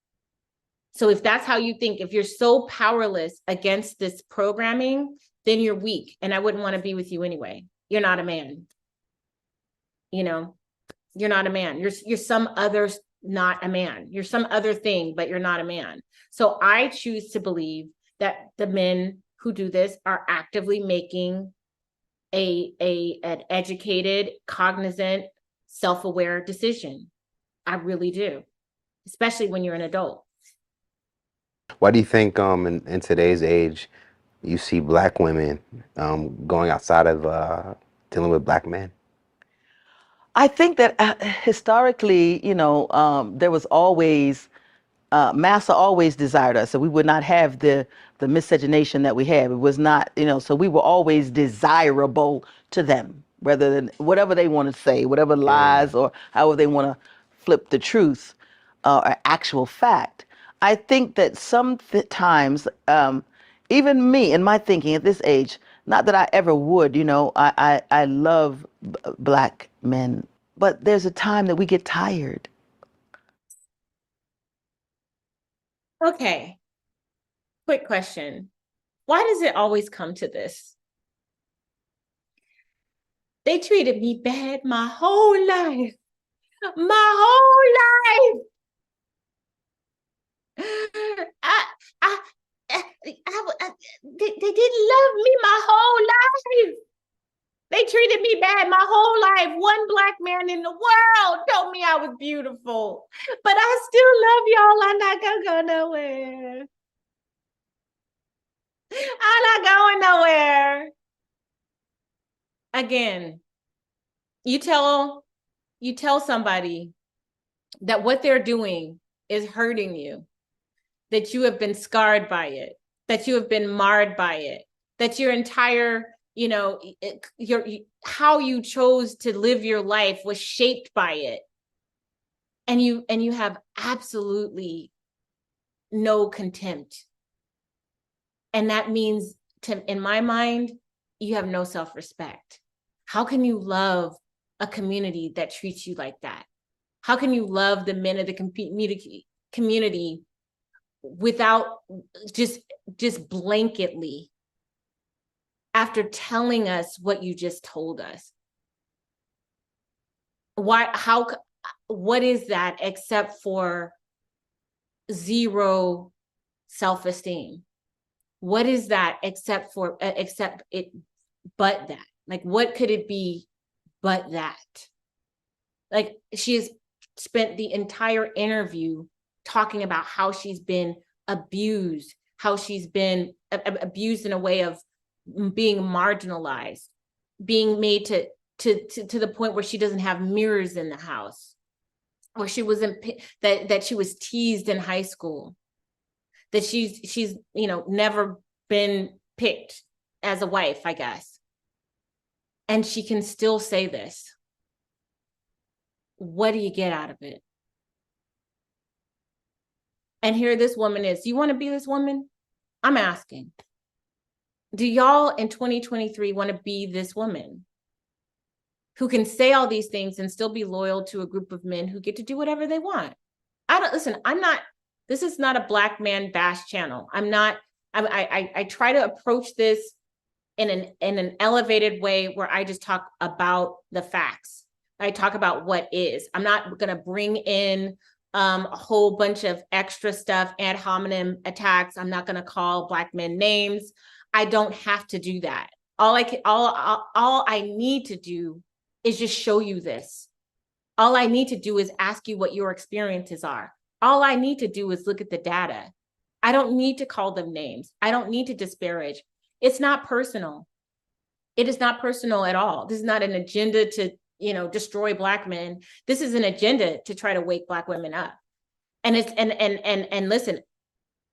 So if that's how you think, if you're so powerless against this programming, then you're weak, and I wouldn't want to be with you anyway. You're not a man. You know, you're not a man. You're some other, not a man. You're some other thing, but you're not a man. So I choose to believe that the men who do this are actively making an educated, cognizant, self-aware decision. I really do, especially when you're an adult. Why do you think in today's age you see Black women going outside of dealing with Black men? I think that historically, there was always, Massa always desired us, so we would not have the miscegenation that we have. It was not, so we were always desirable to them, rather than whatever they want to say, whatever lies or however they want to flip the truth or actual fact. I think that sometimes, even me in my thinking at this age, not that I ever would, I love Black men, but there's a time that we get tired. Okay. Quick question. Why does it always come to this? They treated me bad my whole life. My whole life. They didn't love me my whole life. They treated me bad my whole life. One Black man in the world told me I was beautiful, but I still love y'all. I'm not gonna go nowhere. I'm not going nowhere. Again, you tell somebody that what they're doing is hurting you, that you have been scarred by it, that you have been marred by it, that your entire, how you chose to live your life was shaped by it. And you have absolutely no contempt. And that means, in my mind, you have no self-respect. How can you love a community that treats you like that? How can you love the men of the community without just blanketly, after telling us what you just told us? What is that except for zero self-esteem? What is that except that? Like, what could it be but that? Like, she has spent the entire interview talking about how she's been abused, how she's been abused in a way of being marginalized, being made to the point where she doesn't have mirrors in the house, or she was that she was teased in high school, that she's never been picked as a wife, I guess. And she can still say this. What do you get out of it? And here this woman is. You want to be this woman? I'm asking. Do y'all in 2023 want to be this woman who can say all these things and still be loyal to a group of men who get to do whatever they want? This is not a Black man bash channel. I try to approach this in an elevated way where I just talk about the facts. I talk about what is. I'm not going to bring in a whole bunch of extra stuff, ad hominem attacks. I'm not going to call Black men names. I don't have to do that. All I need to do is just show you this. All I need to do is ask you what your experiences are. All I need to do is look at the data. I don't need to call them names. I don't need to disparage. It's not personal. It is not personal at all. This is not an agenda to, destroy Black men. This is an agenda to try to wake Black women up. And listen,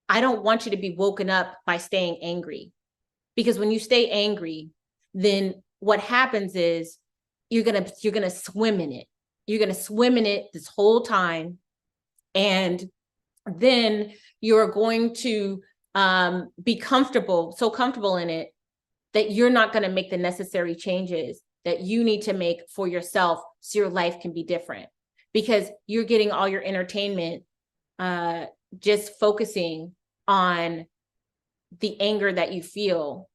I don't want you to be woken up by staying angry. Because when you stay angry, then what happens is you're gonna swim in it. You're gonna swim in it this whole time. And then you're going to be so comfortable in it that you're not going to make the necessary changes that you need to make for yourself so your life can be different, because you're getting all your entertainment just focusing on the anger that you feel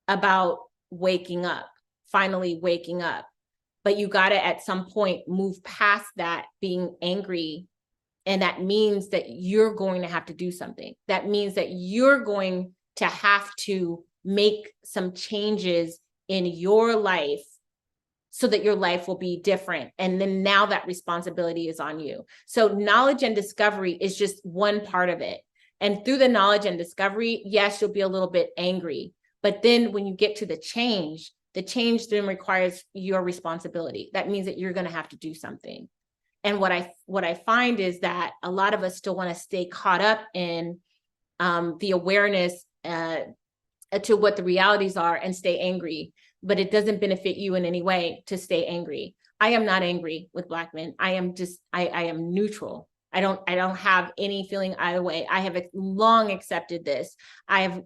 about finally waking up. But you got to at some point move past that being angry. And that means that you're going to have to do something. That means that you're going to have to make some changes in your life so that your life will be different. And then now that responsibility is on you. So knowledge and discovery is just one part of it. And through the knowledge and discovery, yes, you'll be a little bit angry. But then when you get to the change then requires your responsibility. That means that you're going to have to do something. And what I find is that a lot of us still want to stay caught up in the awareness to what the realities are and stay angry, but it doesn't benefit you in any way to stay angry. I am not angry with Black men. I am neutral. I don't have any feeling either way. I have long accepted this. I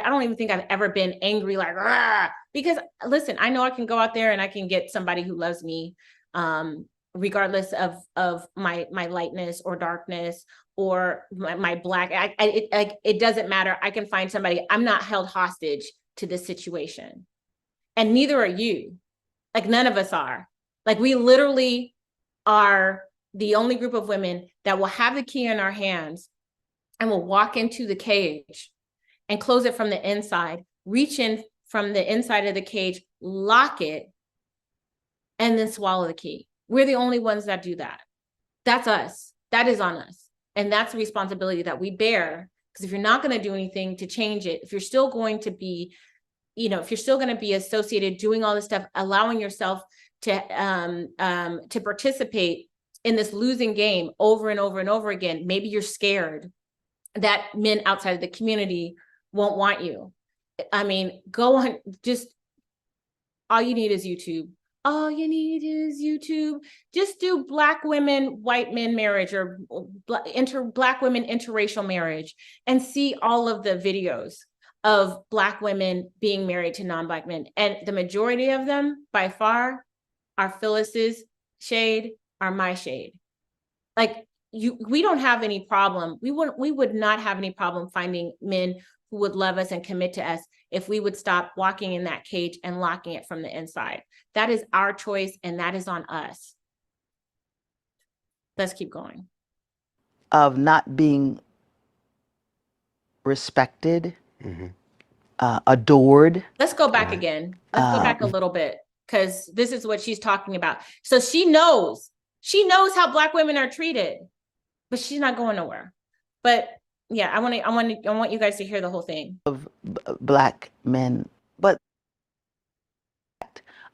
don't even think I've ever been angry like, "Rah!" Because listen, I know I can go out there and I can get somebody who loves me, regardless of my lightness or darkness or my black. It doesn't matter. I can find somebody. I'm not held hostage to this situation, and neither are you. Like, none of us are. Like, we literally are the only group of women that will have the key in our hands and will walk into the cage and close it from the inside, reach in from the inside of the cage, lock it, and then swallow the key. We're the only ones that do that. That's us. That is on us. And that's the responsibility that we bear. Because if you're not going to do anything to change it, if you're still going to be, if you're still going to be associated doing all this stuff, allowing yourself to participate in this losing game over and over and over again, maybe you're scared that men outside of the community won't want you. I mean, go on, just all you need is YouTube. All you need is YouTube. Just do Black women, white men marriage, or Black women interracial marriage, and see all of the videos of Black women being married to non-Black men. And the majority of them, by far, are Phyllis's shade, are my shade. Like, we don't have any problem. We would not have any problem finding men who would love us and commit to us if we would stop walking in that cage and locking it from the inside. That is our choice, and that is on us. Let's keep going. Of not being respected, adored. Let's go back again. Let's go back a little bit, because this is what she's talking about. So she knows how Black women are treated, but she's not going nowhere. But yeah, I want you guys to hear the whole thing. Of Black men. But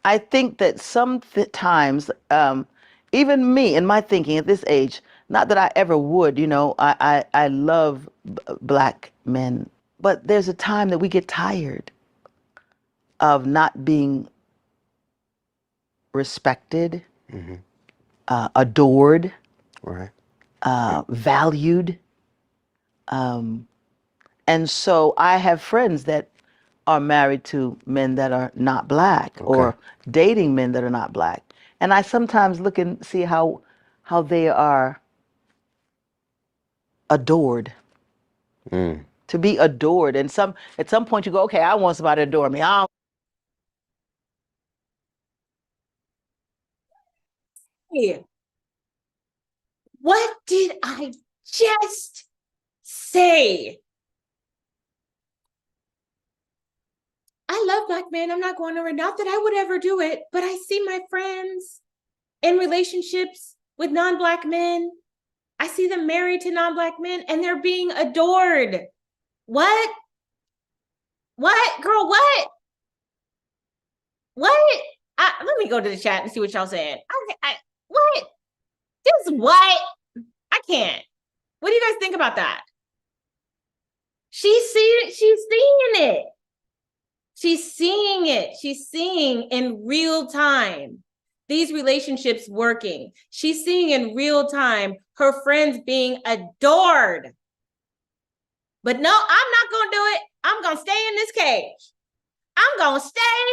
I think that sometimes, even me in my thinking at this age, not that I ever would, I love Black men, but there's a time that we get tired of not being respected, adored, right, valued. And so I have friends that are married to men that are not Black, or dating men that are not Black. And I sometimes look and see how they are adored. To be adored. And at some point you go, okay, I want somebody to adore me. Hey, what did I just say? I love Black men. I'm not going nowhere. Not that I would ever do it, but I see my friends in relationships with non-Black men. I see them married to non-Black men, and they're being adored. What? What, girl? What? What? Let me go to the chat and see what y'all saying. What? Just what? I can't. What do you guys think about that? She's seeing it. She's seeing it. She's seeing in real time these relationships working. She's seeing in real time her friends being adored. But no, I'm not going to do it. I'm going to stay in this cage. I'm going to stay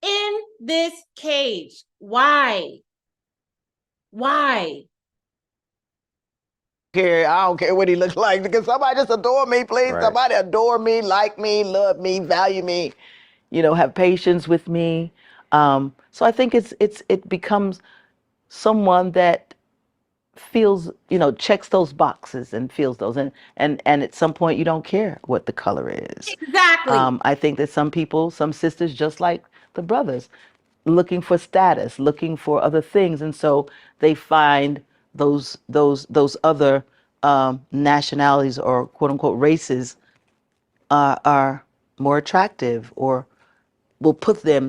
in this cage. Why? Why? I don't care what he looks like, because somebody just adore me, please. Right. Somebody adore me, like me, love me, value me, you know, have patience with me. So I think it becomes someone that feels, you know, checks those boxes and feels those, and at some point you don't care what the color is. Exactly. I think that some people, some sisters, just like the brothers, looking for status, looking for other things, and so they find those other nationalities or quote unquote races are more attractive, or will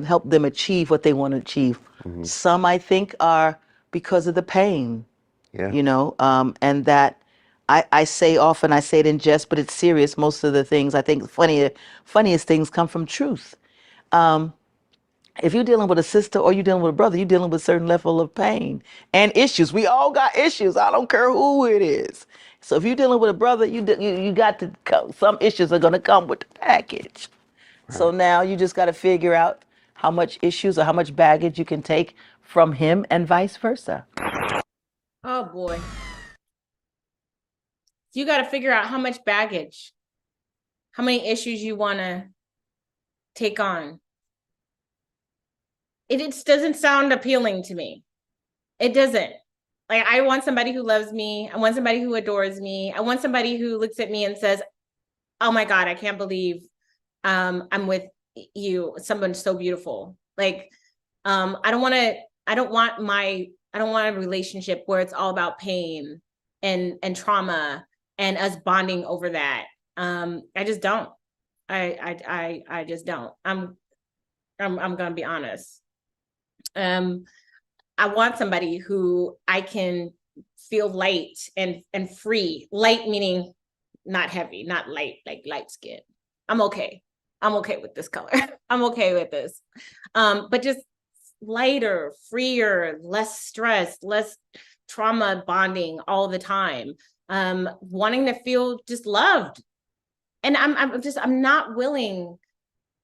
help them achieve what they want to achieve. Some, I think, are because of the pain, Yeah. you know, and that I say often, I say it in jest, but it's serious. Most of the things I think funniest things come from truth. If you're dealing with a sister or you're dealing with a brother, you're dealing with a certain level of pain and issues. We all got issues. I don't care who it is. So if you're dealing with a brother, you got to some issues are going to come with the package. So now you just got to figure out how much issues or how much baggage you can take from him and vice versa. Oh boy. You got to figure out how much baggage, how many issues you want to take on. It just doesn't sound appealing to me. It doesn't. Like, I want somebody who loves me. I want somebody who adores me. I want somebody who looks at me and says, oh my God, I can't believe I'm with you, someone so beautiful. Like, I don't want a relationship where it's all about pain and trauma and us bonding over that. I just don't. I just don't. I'm gonna be honest. I want somebody who I can feel light and free. Light meaning not heavy, not light, like light skin. I'm okay. I'm okay with this color. I'm okay with this. But just lighter, freer, less stress, less trauma bonding all the time. Wanting to feel just loved. And I'm not willing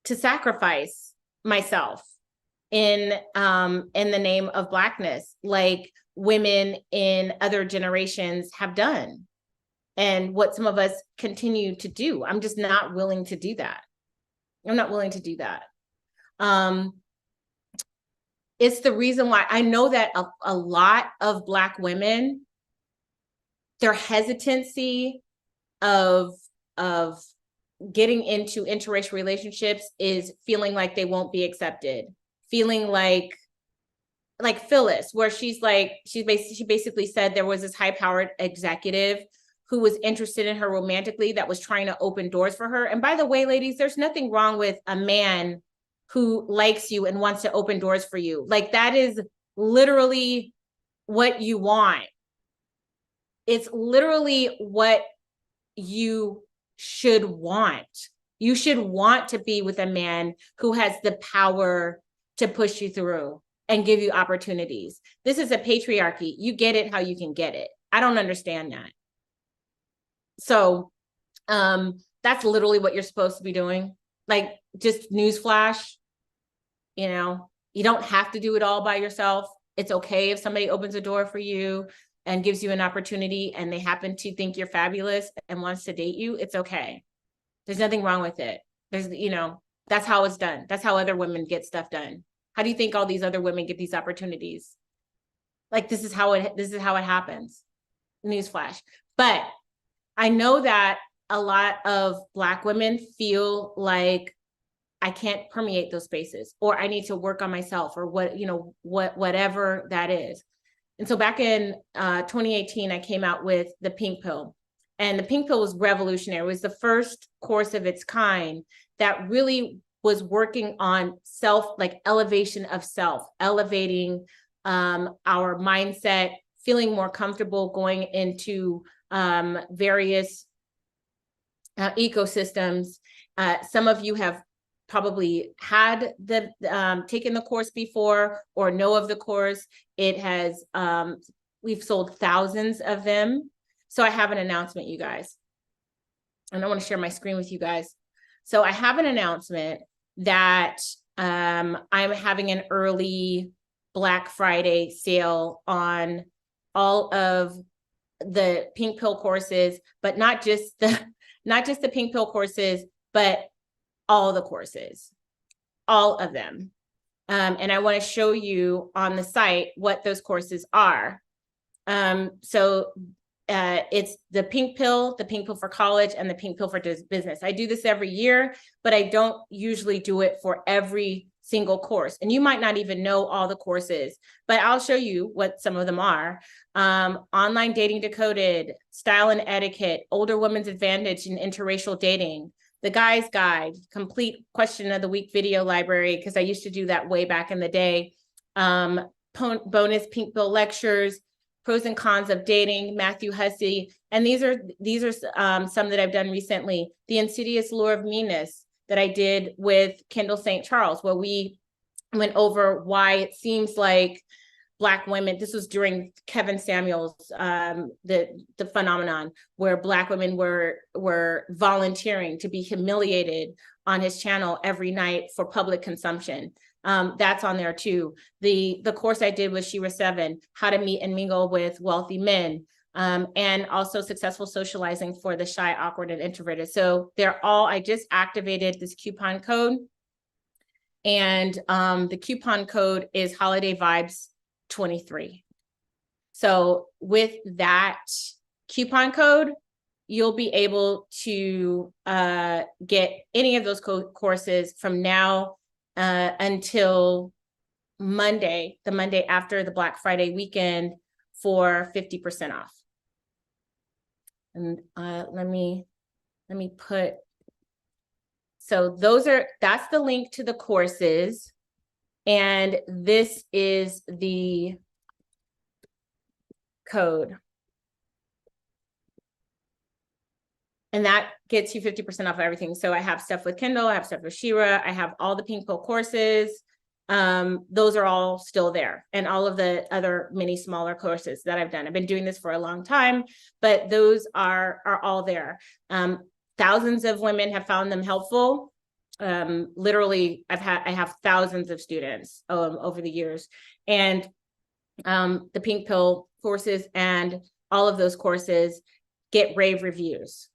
to sacrifice myself in the name of Blackness, like women in other generations have done, and what some of us continue to do. I'm just not willing to do that. I'm not willing to do that. It's the reason why I know that a lot of Black women, their hesitancy of getting into interracial relationships is feeling like they won't be accepted. Feeling like Phyllis, where she basically said there was this high-powered executive who was interested in her romantically that was trying to open doors for her. And by the way, ladies, there's nothing wrong with a man who likes you and wants to open doors for you. Like, that is literally what you want. It's literally what you should want. You should want to be with a man who has the power to push you through and give you opportunities. This is a patriarchy. You get it how you can get it. I don't understand that. So that's literally what you're supposed to be doing. Like, just newsflash, you know, you don't have to do it all by yourself. It's okay if somebody opens a door for you and gives you an opportunity and they happen to think you're fabulous and wants to date you. It's okay. There's nothing wrong with it. There's, you know, that's how it's done. That's how other women get stuff done. How do you think all these other women get these opportunities? Like, this is how it happens. Newsflash. But I know that a lot of Black women feel like, I can't permeate those spaces, or I need to work on myself, or whatever that is. And so back in 2018, I came out with the Pink Pill. And the Pink Pill was revolutionary. It was the first course of its kind that really was working on elevation of self, elevating our mindset, feeling more comfortable going into various ecosystems. Some of you have probably had the taken the course before or know of the course. It has we've sold thousands of them. So I have an announcement, you guys. And I want to share my screen with you guys. So I have an announcement that I'm having an early Black Friday sale on all of the Pink Pill courses, but not just the Pink Pill courses, but all the courses, all of them. And I want to show you on the site what those courses are. It's the Pink Pill for College, and the Pink Pill for Business. I do this every year, but I don't usually do it for every single course. And you might not even know all the courses, but I'll show you what some of them are. Online Dating Decoded, Style and Etiquette, Older Women's Advantage in Interracial Dating, The Guy's Guide, Complete Question of the Week Video Library, because I used to do that way back in the day. Bonus Pink Pill Lectures, Pros and Cons of Dating, Matthew Hussey. And these are some that I've done recently. The Insidious Lure of Meanness that I did with Kendall St. Charles, where we went over why it seems like Black women, this was during Kevin Samuels, the phenomenon where Black women were volunteering to be humiliated on his channel every night for public consumption. That's on there too. The course I did with Shira 7, How to Meet and Mingle with Wealthy Men, and also Successful Socializing for the Shy, Awkward, and Introverted. So they're all, I just activated this coupon code, and the coupon code is Holiday Vibes 23. So with that coupon code, you'll be able to get any of those courses from now until Monday, the Monday after the Black Friday weekend, for 50% off. And let me put, so that's the link to the courses. And this is the code. And that gets you 50% off everything. So I have stuff with Kendall, I have stuff with Shira, I have all the Pink Pill courses. Those are all still there, and all of the other mini smaller courses that I've done. I've been doing this for a long time, but those are all there. Thousands of women have found them helpful. Literally, I have thousands of students over the years, and the Pink Pill courses and all of those courses get rave reviews.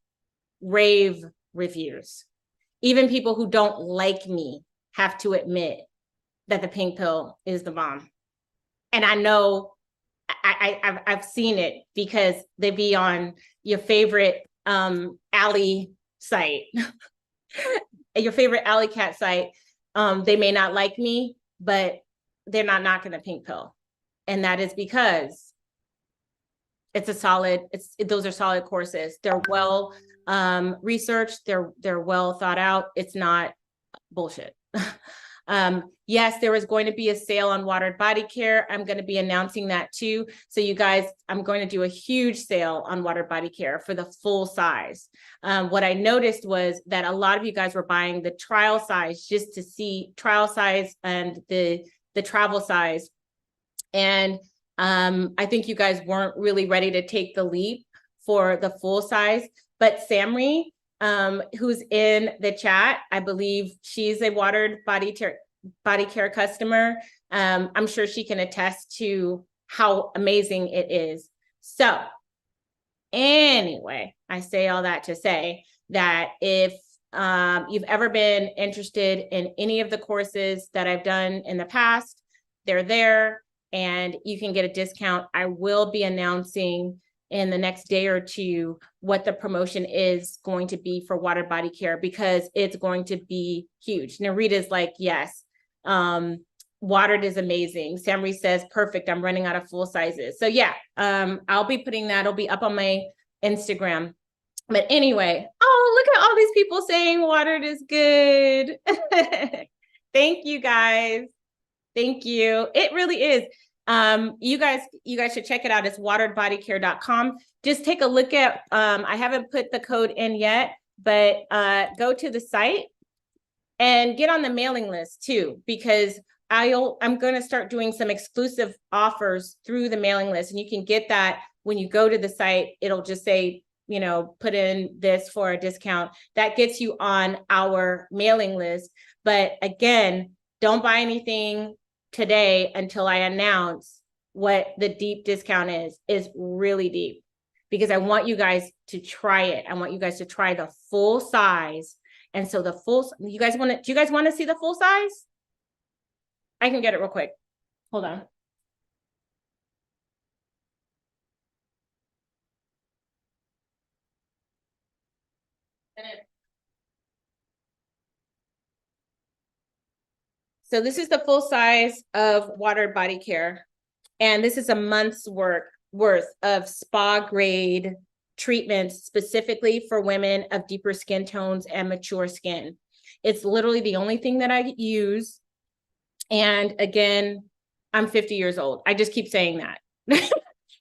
Even people who don't like me have to admit that the Pink Pill is the bomb. And I know I've seen it because they be on your favorite alley site, your favorite alley cat site. They may not like me, but they're not knocking the Pink Pill. And that is because those are solid courses. They're well researched, they're well thought out. It's not bullshit. Yes, there is going to be a sale on Watered Body Care. I'm going to be announcing that too. So you guys, I'm going to do a huge sale on Watered Body Care for the full size. What I noticed was that a lot of you guys were buying the trial size just to see trial size and the travel size. And I think you guys weren't really ready to take the leap for the full size. But Samri, who's in the chat, I believe she's a Watered Body Care customer. I'm sure she can attest to how amazing it is. So anyway, I say all that to say that if you've ever been interested in any of the courses that I've done in the past, they're there and you can get a discount. I will be announcing in the next day or two what the promotion is going to be for Watered Body Care, because it's going to be huge. Narita's like, yes, Watered is amazing. Samri says, perfect, I'm running out of full sizes. So yeah, I'll be putting that, it'll be up on my Instagram. But anyway, oh, look at all these people saying Watered is good. Thank you guys. Thank you. It really is. You guys should check it out. It's wateredbodycare.com. Just take a look at, I haven't put the code in yet, but go to the site and get on the mailing list too, because I'm going to start doing some exclusive offers through the mailing list. And you can get that when you go to the site. It'll just say, you know, put in this for a discount. That gets you on our mailing list. But again, don't buy anything today until I announce what the deep discount is really deep, because I want you guys to try it. I want you guys to try the full size. And so do you guys want to see the full size? I can get it real quick. Hold on. So this is the full size of Watered Body Care. And this is a month's worth of spa grade treatments specifically for women of deeper skin tones and mature skin. It's literally the only thing that I use. And again, I'm 50 years old. I just keep saying that.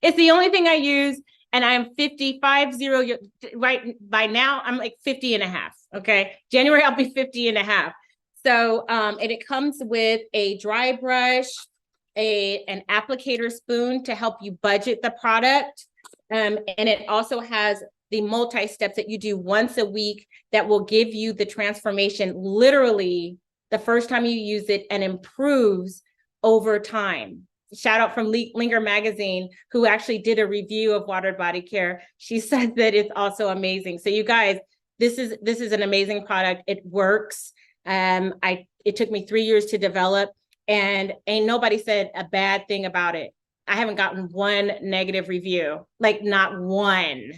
It's the only thing I use. And I'm 55, right by now, I'm like 50 and a half. Okay. January, I'll be 50 and a half. So, and it comes with a dry brush, an applicator spoon to help you budget the product. And it also has the multi-steps that you do once a week that will give you the transformation literally the first time you use it and improves over time. Shout out from Linger Magazine, who actually did a review of Watered Body Care. She said that it's also amazing. So you guys, this is an amazing product. It works. It took me 3 years to develop, and ain't nobody said a bad thing about it. I haven't gotten one negative review, like not one,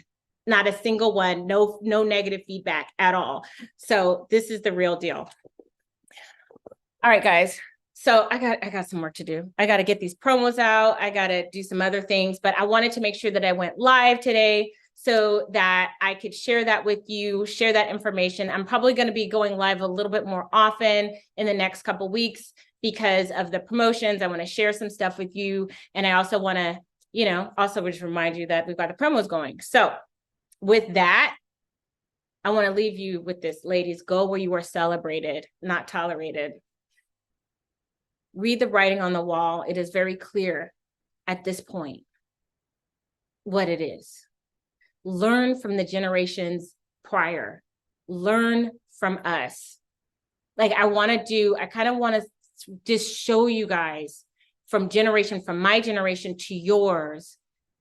not a single one, no negative feedback at all. So this is the real deal. All right, guys. So I got some work to do. I got to get these promos out. I got to do some other things, but I wanted to make sure that I went live today so that I could share that with you, share that information. I'm probably going to be going live a little bit more often in the next couple of weeks because of the promotions. I want to share some stuff with you. And I also want to, you know, also just remind you that we've got the promos going. So with that, I want to leave you with this, ladies. Go where you are celebrated, not tolerated. Read the writing on the wall. It is very clear at this point what it is. Learn from the generations prior. Learn from us. Like I kind of want to just show you guys from my generation to yours,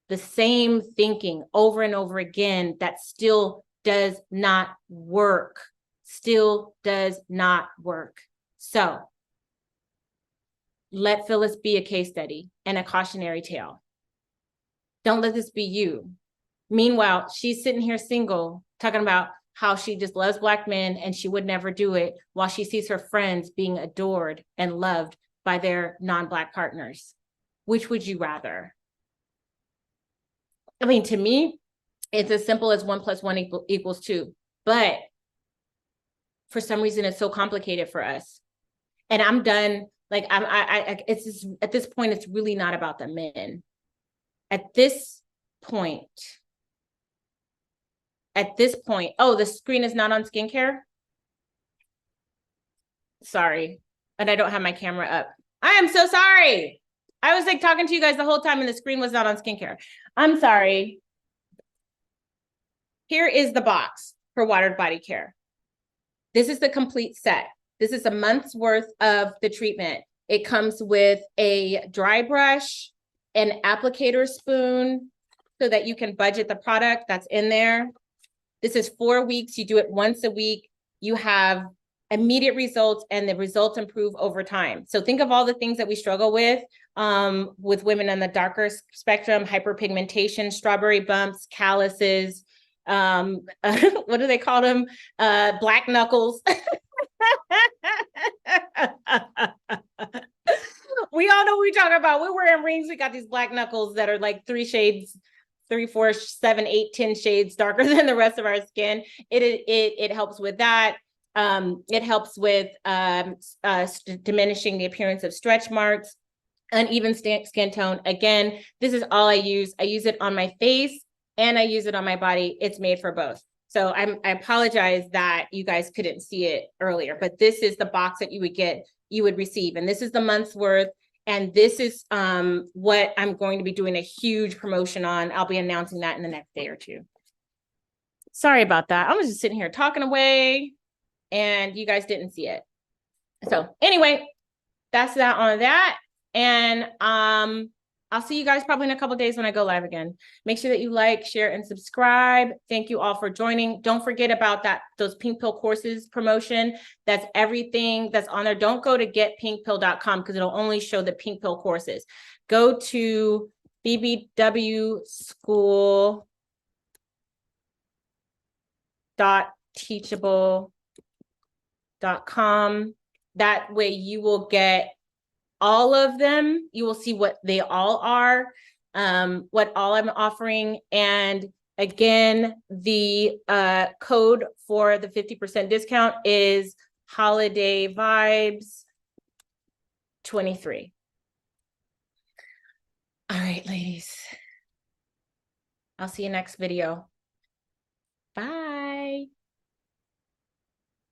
the same thinking over and over again that still does not work. Still does not work. So let Phyllis be a case study and a cautionary tale. Don't let this be you. Meanwhile, she's sitting here single, talking about how she just loves Black men and she would never do it, while she sees her friends being adored and loved by their non-Black partners. Which would you rather? I mean, to me, it's as simple as 1 + 1 = 2. But for some reason, it's so complicated for us. And I'm done. Like it's just, at this point, it's really not about the men. At this point, oh, the screen is not on skincare. Sorry, and I don't have my camera up. I am so sorry. I was like talking to you guys the whole time and the screen was not on skincare. I'm sorry. Here is the box for Watered Body Care. This is the complete set. This is a month's worth of the treatment. It comes with a dry brush, an applicator spoon, so that you can budget the product that's in there. This is 4 weeks. You do it once a week. You have immediate results, and the results improve over time. So think of all the things that we struggle with women on the darker spectrum: hyperpigmentation, strawberry bumps, calluses, what do they call them? Black knuckles. We all know what we talk about. We're wearing rings. We got these black knuckles that are like 3 shades, 3, 4, 7, 8, 10 shades darker than the rest of our skin. It helps with that. It helps with diminishing the appearance of stretch marks, uneven skin tone. Again, this is all I use. I use it on my face and I use it on my body. It's made for both. So I apologize that you guys couldn't see it earlier, but this is the box that you would receive. And this is the month's worth. And this is what I'm going to be doing a huge promotion on. I'll be announcing that in the next day or two. Sorry about that. I was just sitting here talking away and you guys didn't see it. So anyway, that's that on that. And I'll see you guys probably in a couple of days when I go live again. Make sure that you like, share, and subscribe. Thank you all for joining. Don't forget about those Pink Pill courses promotion. That's everything that's on there. Don't go to getpinkpill.com because it'll only show the Pink Pill courses. Go to bbwschool.teachable.com. That way you will get all of them. You will see what they all are, what all I'm offering. And again, the code for the 50% discount is Holiday Vibes 23. All right, ladies. I'll see you next video. Bye.